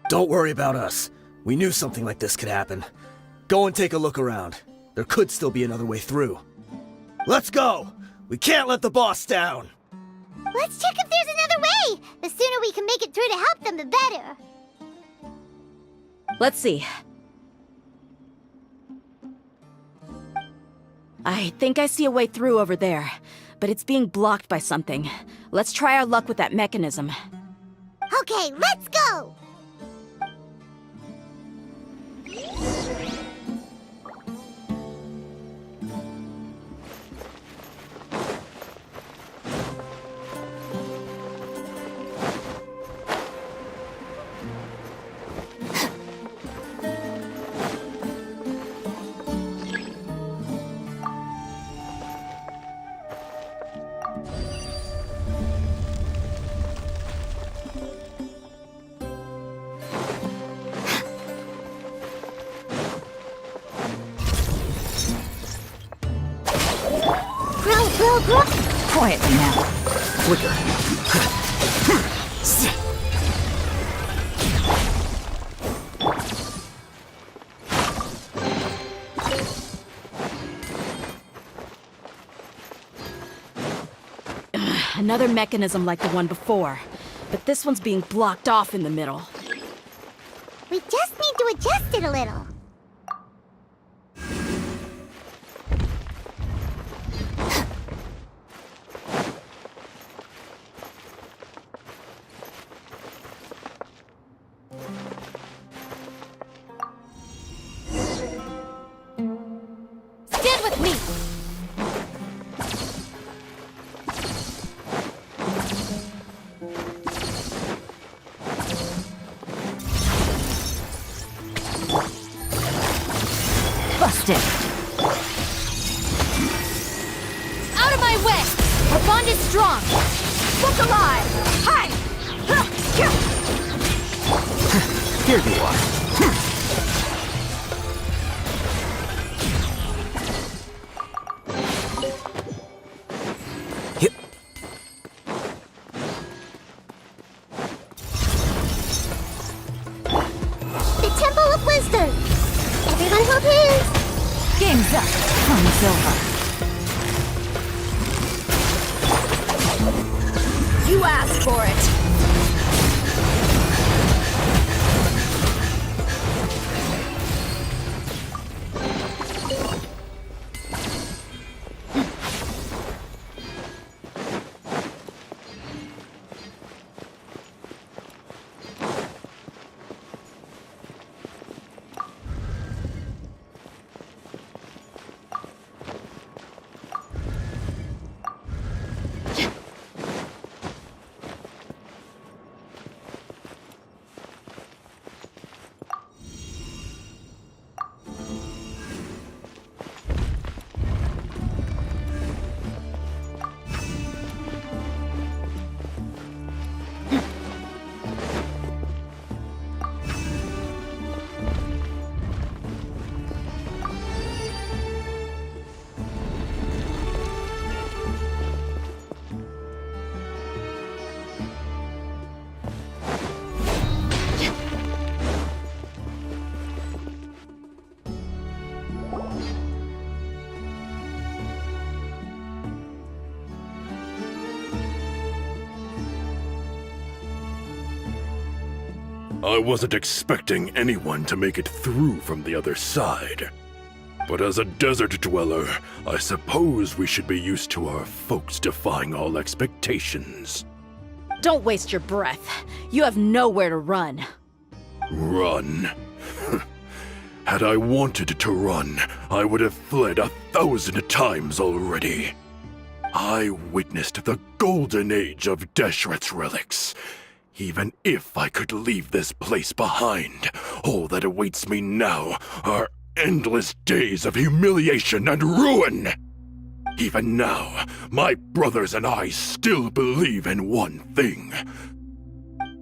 Don't worry about us. We knew something like this could happen. Go and take a look around. There could still be another way through. Let's go! We can't let the boss down! Let's check if there's another way. The sooner we can make it through to help them, the better. Let's see. I think I see a way through over there, but it's being blocked by something. Let's try our luck with that mechanism. Okay, let's go! Quietly now. Flicker. Another mechanism like the one before, but this one's being blocked off in the middle. We just need to adjust it a little. Stand with me! Busted! Out of my way! Our bond is strong! Look alive! Hi! Here you are. Hit. The Temple of Wisdom! Everyone hold hands! Game's up! Time's over! You asked for it! I wasn't expecting anyone to make it through from the other side. But as a desert dweller, I suppose we should be used to our folks defying all expectations. Don't waste your breath. You have nowhere to run. Run? Had I wanted to run, I would have fled 1,000 times already. I witnessed the golden age of Deshret's relics. Even if I could leave this place behind, all that awaits me now are endless days of humiliation and ruin. Even now, my brothers and I still believe in one thing.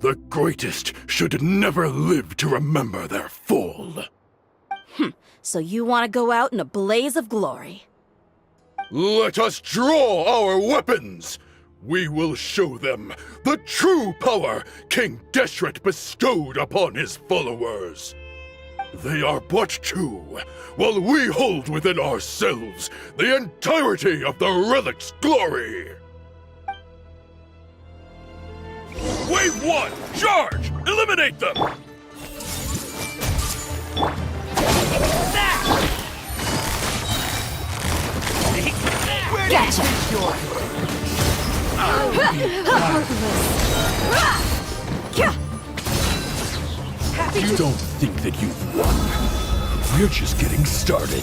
The greatest should never live to remember their fall. So you want to go out in a blaze of glory. Let us draw our weapons! We will show them the true power King Deshret bestowed upon his followers. They are but two, while we hold within ourselves the entirety of the relic's glory. Wave 1, charge! Eliminate them! Gotcha! You don't think that you've won. We're just getting started.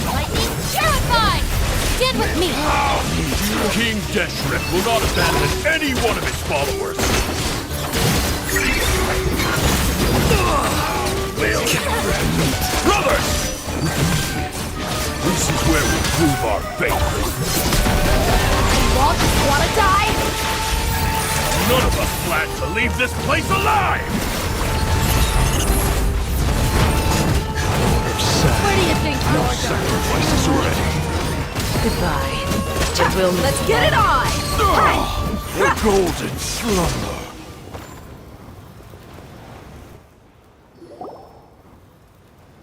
Lightning terrified! Stand with me! King Deshret will not abandon any one of his followers. Brothers! This is where we prove our faith. You all just wanna die? None of us plan to leave this place alive! Where do you think you're going? Sacrifices already. Goodbye. Let's get it on! The golden slumber.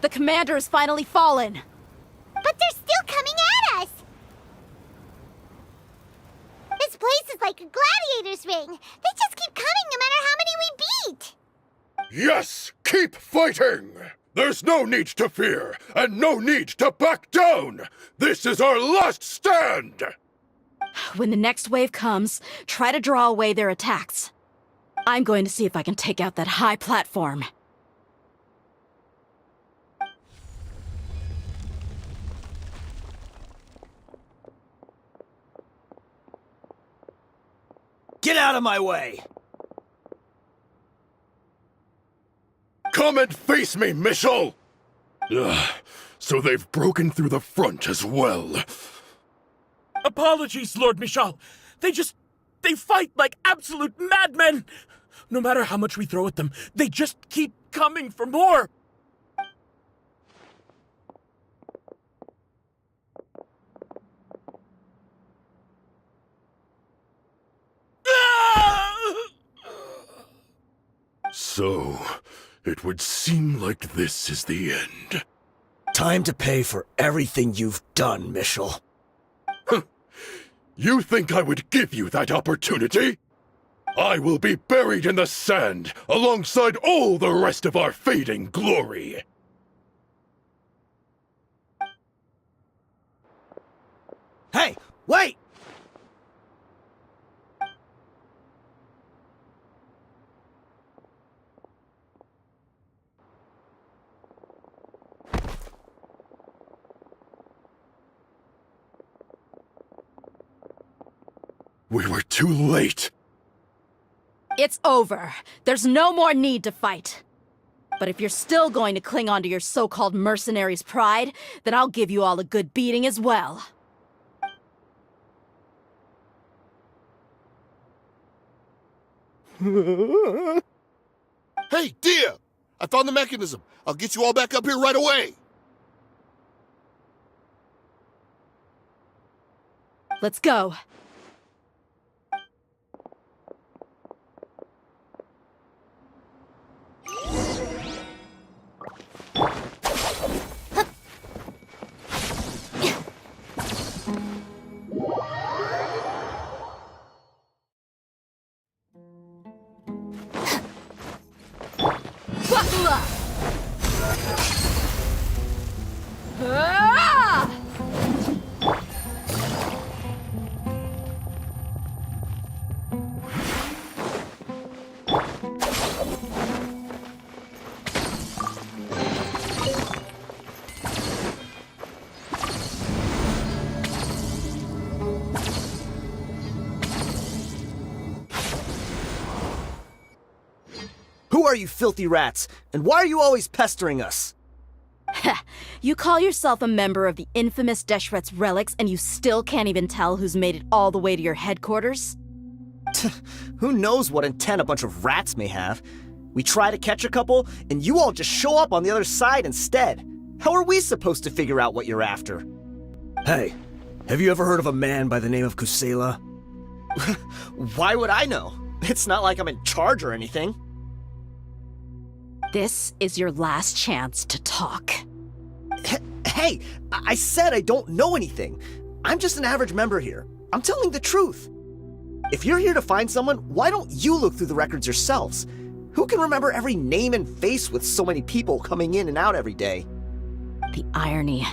The commander has finally fallen. But they're still coming at us! This place is like a gladiator's ring. They just keep coming no matter how many we beat! Yes, keep fighting! There's no need to fear, and no need to back down! This is our last stand! When the next wave comes, try to draw away their attacks. I'm going to see if I can take out that high platform. Get out of my way! Come and face me, Michel! So they've broken through the front as well. Apologies, Lord Michal. They fight like absolute madmen. No matter how much we throw at them, they just keep coming for more. So, it would seem like this is the end. Time to pay for everything you've done, Michel. You think I would give you that opportunity? I will be buried in the sand alongside all the rest of our fading glory. Hey, wait! We were too late. It's over. There's no more need to fight. But if you're still going to cling on to your so-called mercenary's pride, then I'll give you all a good beating as well. Hey, dear! I found the mechanism. I'll get you all back up here right away. Let's go. Buckle up! Ah! Who are you filthy rats? And why are you always pestering us? You call yourself a member of the infamous Deshret's relics and you still can't even tell who's made it all the way to your headquarters? Who knows what intent a bunch of rats may have? We try to catch a couple, and you all just show up on the other side instead. How are we supposed to figure out what you're after? Hey, have you ever heard of a man by the name of Kusela? Why would I know? It's not like I'm in charge or anything. This is your last chance to talk. Hey, I said I don't know anything. I'm just an average member here. I'm telling the truth. If you're here to find someone, why don't you look through the records yourselves? Who can remember every name and face with so many people coming in and out every day? The irony.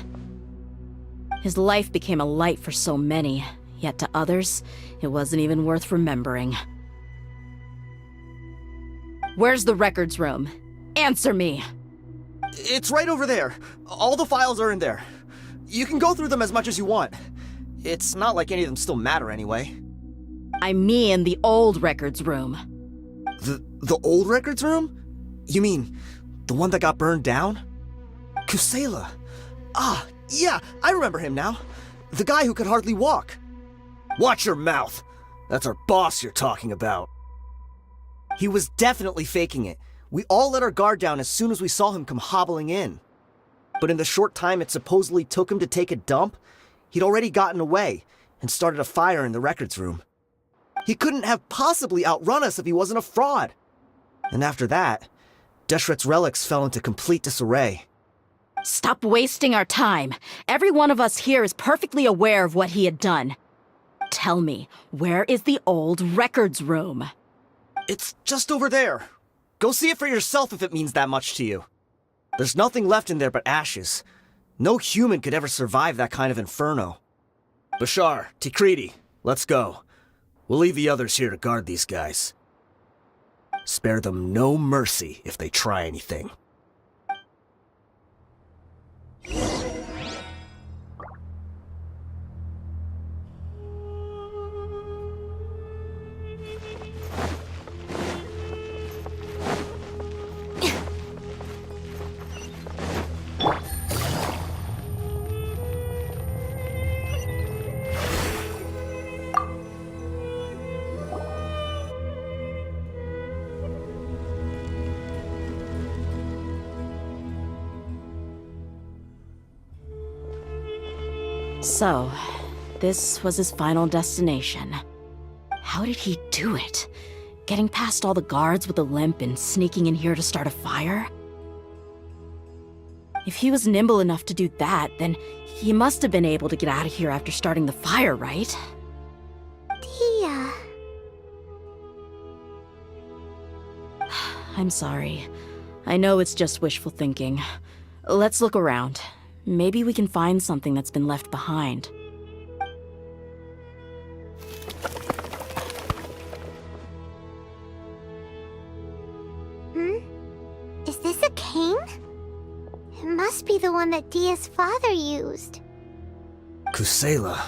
His life became a light for so many, yet to others, it wasn't even worth remembering. Where's the records room? Answer me! It's right over there. All the files are in there. You can go through them as much as you want. It's not like any of them still matter anyway. I mean the old records room. The old records room? You mean, the one that got burned down? Kusela. Ah, yeah, I remember him now. The guy who could hardly walk. Watch your mouth. That's our boss you're talking about. He was definitely faking it. We all let our guard down as soon as we saw him come hobbling in. But in the short time it supposedly took him to take a dump, he'd already gotten away and started a fire in the records room. He couldn't have possibly outrun us if he wasn't a fraud. And after that, Deshret's relics fell into complete disarray. Stop wasting our time. Every one of us here is perfectly aware of what he had done. Tell me, where is the old records room? It's just over there. Go see it for yourself if it means that much to you. There's nothing left in there but ashes. No human could ever survive that kind of inferno. Bashar, Tikriti, let's go. We'll leave the others here to guard these guys. Spare them no mercy if they try anything. So, this was his final destination. How did he do it? Getting past all the guards with a limp and sneaking in here to start a fire? If he was nimble enough to do that, then he must have been able to get out of here after starting the fire, right? Tia. I'm sorry. I know it's just wishful thinking. Let's look around. Maybe we can find something that's been left behind. Is this a cane? It must be the one that Dia's father used. Kusela.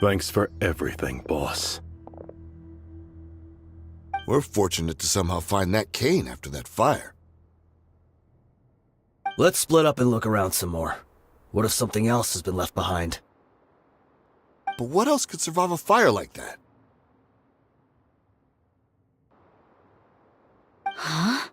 Thanks for everything, boss. We're fortunate to somehow find that cane after that fire. Let's split up and look around some more. What if something else has been left behind? But what else could survive a fire like that? Huh?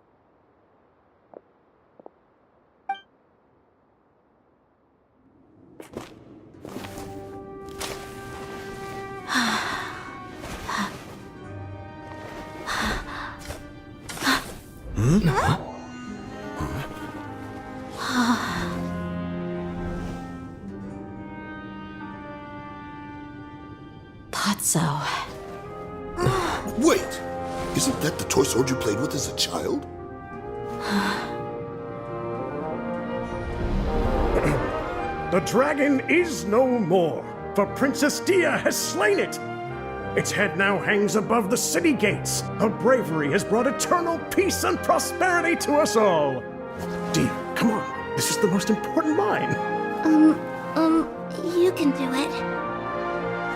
Thought so. Wait! Isn't that the toy sword you played with as a child? The dragon is no more, for Princess Dia has slain it. Its head now hangs above the city gates. Her bravery has brought eternal peace and prosperity to us all. Dia, come on. This is the most important mine. You can do it.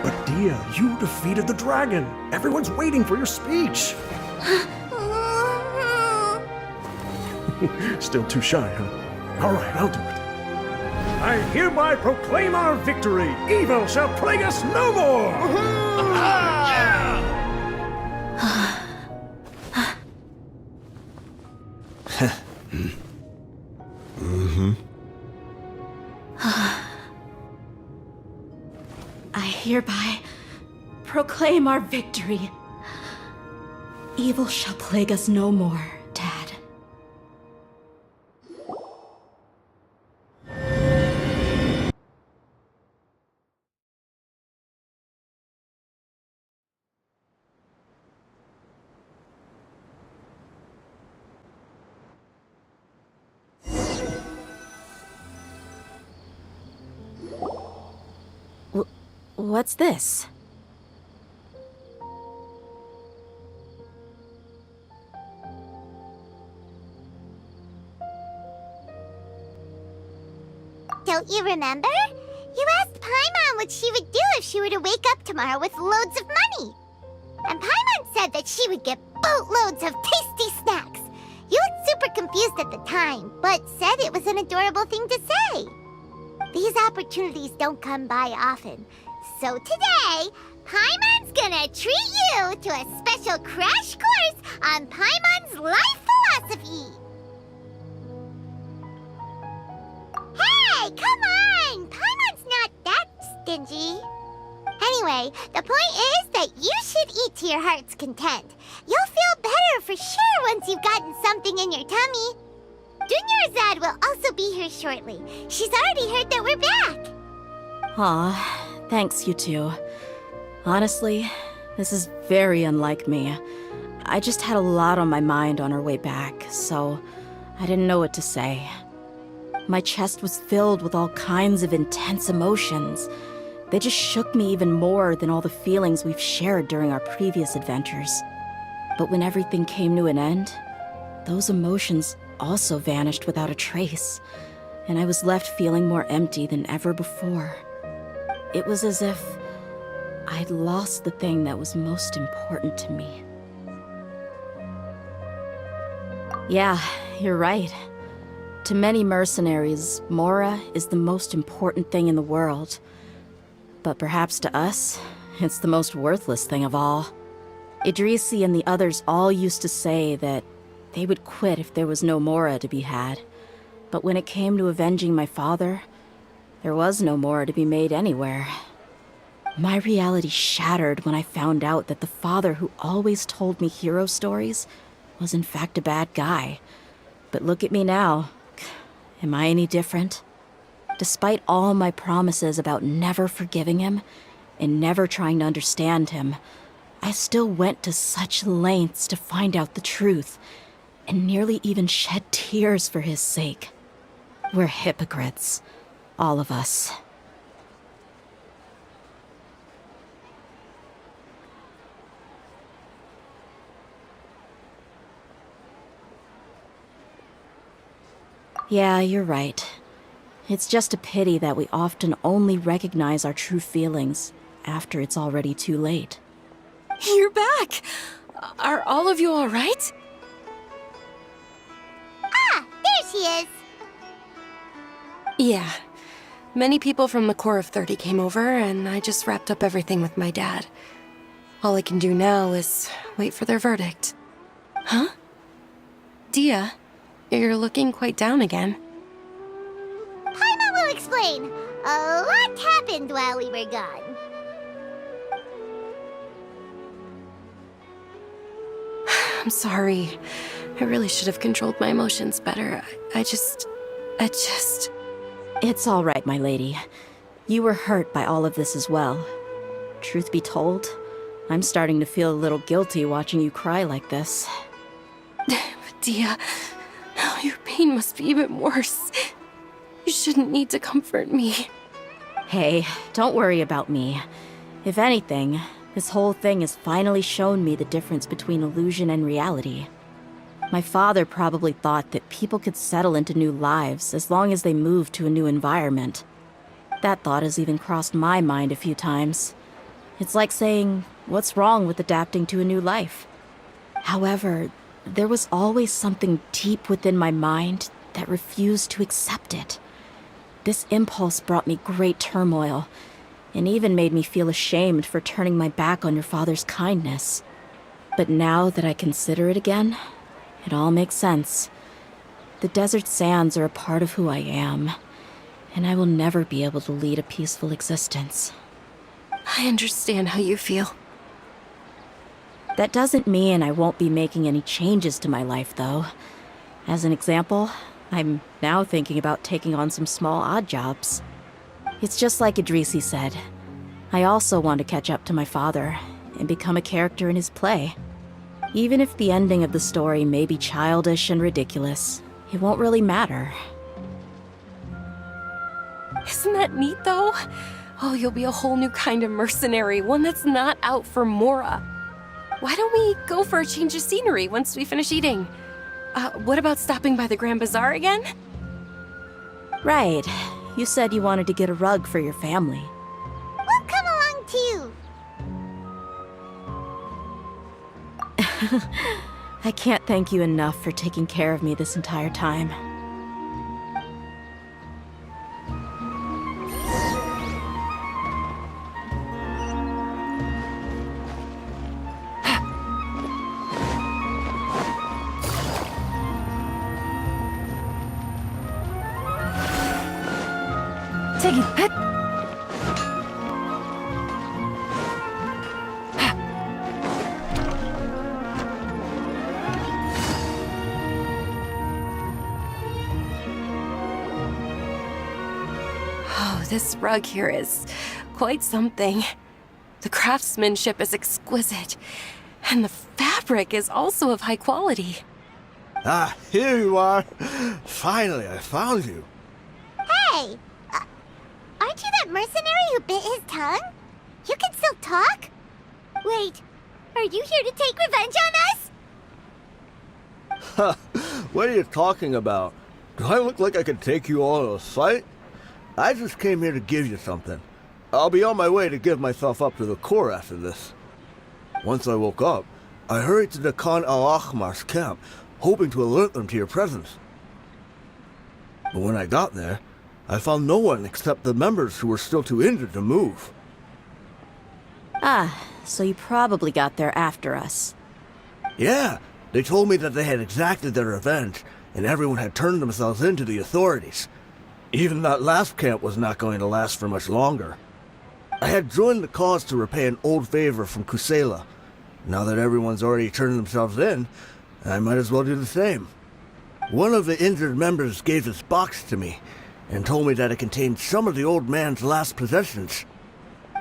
But Dia, you defeated the dragon. Everyone's waiting for your speech. Still too shy, huh? All right, I'll do it. I hereby proclaim our victory. Evil shall plague us no more. I hereby proclaim our victory. Evil shall plague us no more, Dad. What's this? Don't you remember? You asked Paimon what she would do if she were to wake up tomorrow with loads of money. And Paimon said that she would get boatloads of tasty snacks. You looked super confused at the time, but said it was an adorable thing to say. These opportunities don't come by often. So today, Paimon's gonna treat you to a special crash course on Paimon's life philosophy. Hey, come on! Paimon's not that stingy. Anyway, the point is that you should eat to your heart's content. You'll feel better for sure once you've gotten something in your tummy. Dunyarzad will also be here shortly. She's already heard that we're back. Aw, thanks you two. Honestly, this is very unlike me. I just had a lot on my mind on our way back, so I didn't know what to say. My chest was filled with all kinds of intense emotions. They just shook me even more than all the feelings we've shared during our previous adventures. But when everything came to an end, those emotions also vanished without a trace, and I was left feeling more empty than ever before. It was as if I'd lost the thing that was most important to me. Yeah, you're right. To many mercenaries, Mora is the most important thing in the world. But perhaps to us, it's the most worthless thing of all. Idrisi and the others all used to say that they would quit if there was no Mora to be had. But when it came to avenging my father, there was no Mora to be made anywhere. My reality shattered when I found out that the father who always told me hero stories was in fact a bad guy. But look at me now. Am I any different? Despite all my promises about never forgiving him and never trying to understand him, I still went to such lengths to find out the truth, and nearly even shed tears for his sake. We're hypocrites, all of us. Yeah, you're right. It's just a pity that we often only recognize our true feelings after it's already too late. You're back! Are all of you alright? Ah, there she is. Yeah. Many people from the Corps of 30 came over, and I just wrapped up everything with my dad. All I can do now is wait for their verdict. Huh? Dia, you're looking quite down again. Paimon will explain. A lot happened while we were gone. I'm sorry. I really should have controlled my emotions better. I just... It's all right, my lady. You were hurt by all of this as well. Truth be told, I'm starting to feel a little guilty watching you cry like this. But Dia, now your pain must be even worse. You shouldn't need to comfort me. Hey, don't worry about me. If anything, this whole thing has finally shown me the difference between illusion and reality. My father probably thought that people could settle into new lives as long as they moved to a new environment. That thought has even crossed my mind a few times. It's like saying, what's wrong with adapting to a new life? However, there was always something deep within my mind that refused to accept it. This impulse brought me great turmoil, and even made me feel ashamed for turning my back on your father's kindness. But now that I consider it again, it all makes sense. The desert sands are a part of who I am, and I will never be able to lead a peaceful existence. I understand how you feel. That doesn't mean I won't be making any changes to my life, though. As an example, I'm now thinking about taking on some small odd jobs. It's just like Idrisi said. I also want to catch up to my father and become a character in his play. Even if the ending of the story may be childish and ridiculous, it won't really matter. Isn't that neat, though? Oh, you'll be a whole new kind of mercenary, one that's not out for Mora. Why don't we go for a change of scenery once we finish eating? What about stopping by the Grand Bazaar again? Right. You said you wanted to get a rug for your family. We'll come along too. I can't thank you enough for taking care of me this entire time. Take it. Oh, this rug here is quite something. The craftsmanship is exquisite, and the fabric is also of high quality. Ah, here you are. Finally, I found you. Hey! Aren't you that mercenary who bit his tongue? You can still talk? Wait, are you here to take revenge on us? What are you talking about? Do I look like I could take you all to a fight? I just came here to give you something. I'll be on my way to give myself up to the Corps after this. Once I woke up, I hurried to the Khan al-Ahmar's camp, hoping to alert them to your presence. But when I got there, I found no one except the members who were still too injured to move. Ah, so you probably got there after us. Yeah, they told me that they had exacted their revenge, and everyone had turned themselves in to the authorities. Even that last camp was not going to last for much longer. I had joined the cause to repay an old favor from Kusela. Now that everyone's already turned themselves in, I might as well do the same. One of the injured members gave this box to me, and told me that it contained some of the old man's last possessions.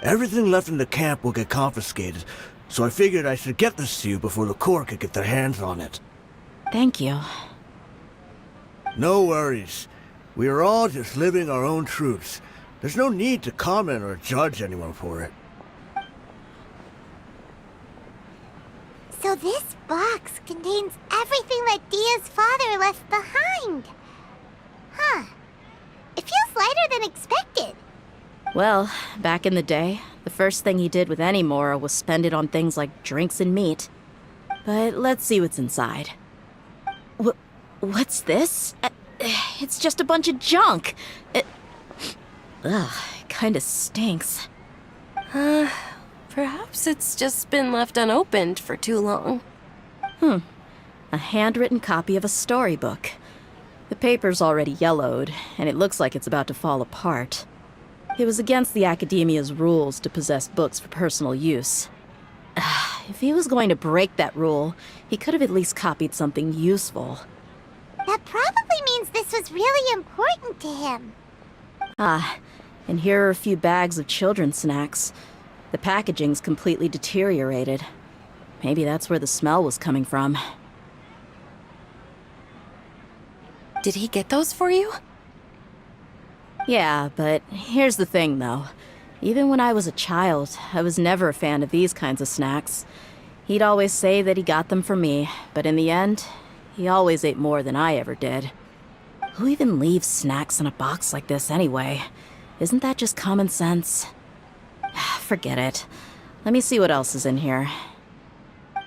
Everything left in the camp will get confiscated, so I figured I should get this to you before the Corps could get their hands on it. Thank you. No worries. We are all just living our own truths. There's no need to comment or judge anyone for it. So this box contains everything that Dia's father left behind. Huh. It feels lighter than expected. Well, back in the day, the first thing he did with any Mora was spend it on things like drinks and meat. But let's see what's inside. What's this? It's just a bunch of junk. It kinda stinks. Perhaps it's just been left unopened for too long. A handwritten copy of a storybook. The paper's already yellowed, and it looks like it's about to fall apart. It was against the Academia's rules to possess books for personal use. If he was going to break that rule, he could have at least copied something useful. That probably means this was really important to him. And here are a few bags of children's snacks. The packaging's completely deteriorated. Maybe that's where the smell was coming from. Did he get those for you? Yeah, but here's the thing, though. Even when I was a child, I was never a fan of these kinds of snacks. He'd always say that he got them for me, but in the end, he always ate more than I ever did. Who even leaves snacks in a box like this anyway? Isn't that just common sense? Forget it. Let me see what else is in here.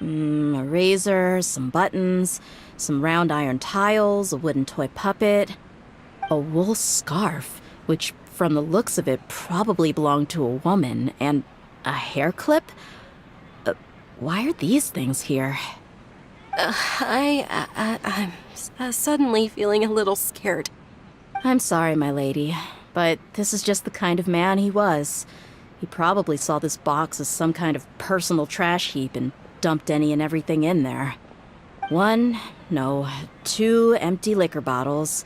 A razor, some buttons, some round iron tiles, a wooden toy puppet, a wool scarf, which from the looks of it probably belonged to a woman, and a hair clip? Why are these things here? I'm suddenly feeling a little scared. I'm sorry, my lady, but this is just the kind of man he was. He probably saw this box as some kind of personal trash heap and dumped any and everything in there. 2 empty liquor bottles.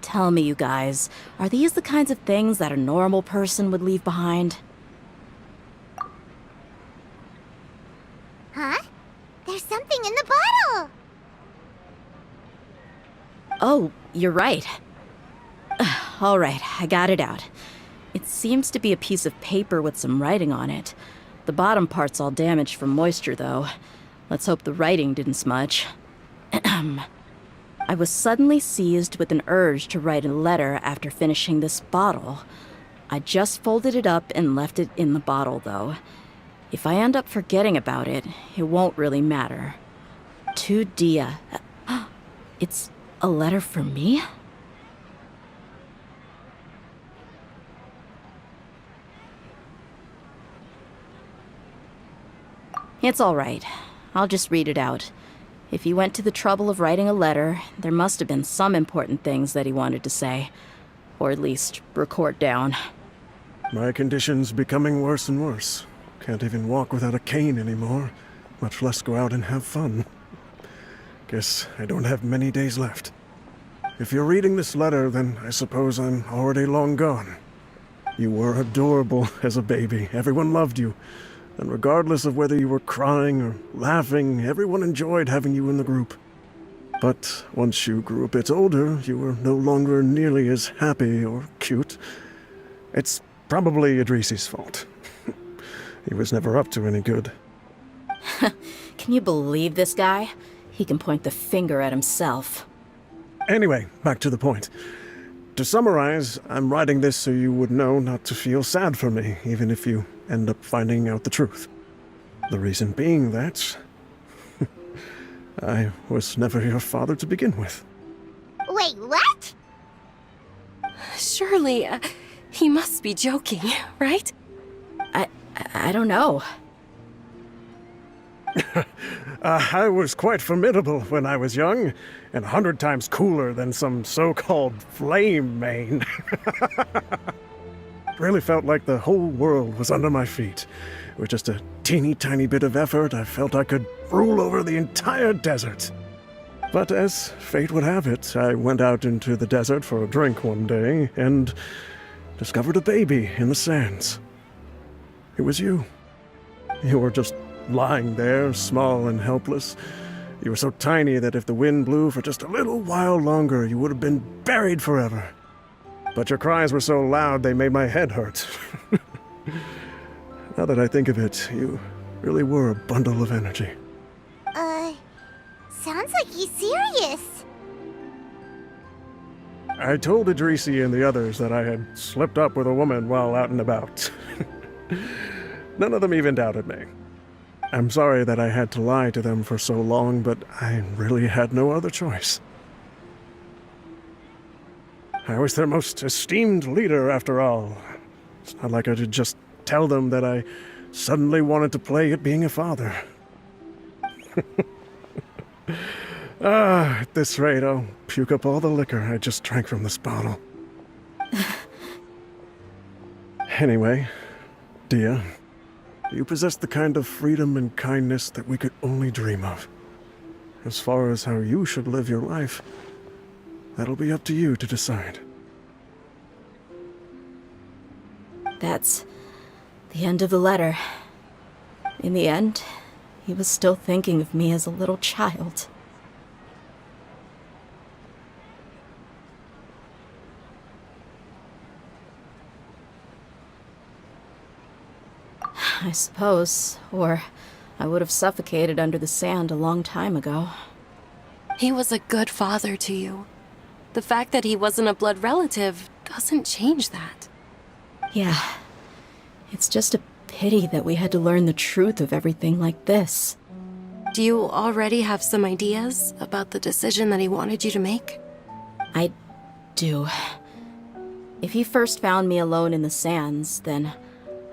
Tell me, you guys, are these the kinds of things that a normal person would leave behind? Huh? There's something in the bottle! Oh, you're right. All right, I got it out. It seems to be a piece of paper with some writing on it. The bottom part's all damaged from moisture, though. Let's hope the writing didn't smudge. I was suddenly seized with an urge to write a letter after finishing this bottle. I just folded it up and left it in the bottle, though. If I end up forgetting about it, it won't really matter. To Dia. It's a letter for me? It's all right. I'll just read it out. If he went to the trouble of writing a letter, there must have been some important things that he wanted to say. Or at least record down. My condition's becoming worse and worse. Can't even walk without a cane anymore, much less go out and have fun. Guess I don't have many days left. If you're reading this letter, then I suppose I'm already long gone. You were adorable as a baby. Everyone loved you. And regardless of whether you were crying or laughing, everyone enjoyed having you in the group. But once you grew a bit older, you were no longer nearly as happy or cute. It's probably Idrisi's fault. He was never up to any good. Can you believe this guy? He can point the finger at himself. Anyway, back to the point. To summarize, I'm writing this so you would know not to feel sad for me, even if you end up finding out the truth. The reason being that I was never your father to begin with. Wait, what? Surely, he must be joking, right? I don't know. I was quite formidable when I was young, and 100 times cooler than some so-called flame main. Really felt like the whole world was under my feet. With just a teeny tiny bit of effort, I felt I could rule over the entire desert. But as fate would have it, I went out into the desert for a drink one day, and discovered a baby in the sands. It was you. You were just lying there, small and helpless. You were so tiny that if the wind blew for just a little while longer, you would have been buried forever. But your cries were so loud they made my head hurt. Now that I think of it, you really were a bundle of energy. Sounds like he's serious. I told Idrisi and the others that I had slipped up with a woman while out and about. None of them even doubted me. I'm sorry that I had to lie to them for so long, but I really had no other choice. I was their most esteemed leader, after all. It's not like I could just tell them that I suddenly wanted to play at being a father. At this rate, I'll puke up all the liquor I just drank from this bottle. Anyway, Dia, you possess the kind of freedom and kindness that we could only dream of. As far as how you should live your life, that'll be up to you to decide. That's the end of the letter. In the end, he was still thinking of me as a little child. I suppose, or I would have suffocated under the sand a long time ago. He was a good father to you. The fact that he wasn't a blood relative doesn't change that. Yeah. It's just a pity that we had to learn the truth of everything like this. Do you already have some ideas about the decision that he wanted you to make? I do. If he first found me alone in the sands, then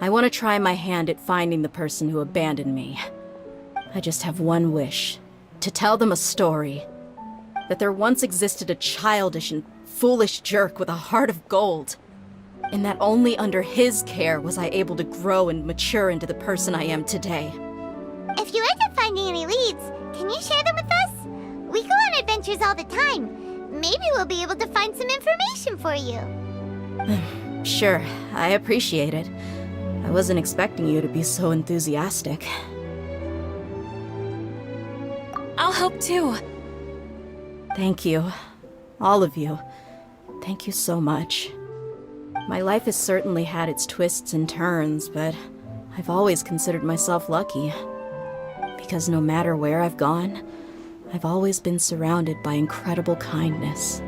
I want to try my hand at finding the person who abandoned me. I just have one wish. To tell them a story. That there once existed a childish and foolish jerk with a heart of gold. And that only under his care was I able to grow and mature into the person I am today. If you end up finding any leads, can you share them with us? We go on adventures all the time. Maybe we'll be able to find some information for you. Sure, I appreciate it. I wasn't expecting you to be so enthusiastic. I'll help too. Thank you. All of you. Thank you so much. My life has certainly had its twists and turns, but I've always considered myself lucky. Because no matter where I've gone, I've always been surrounded by incredible kindness.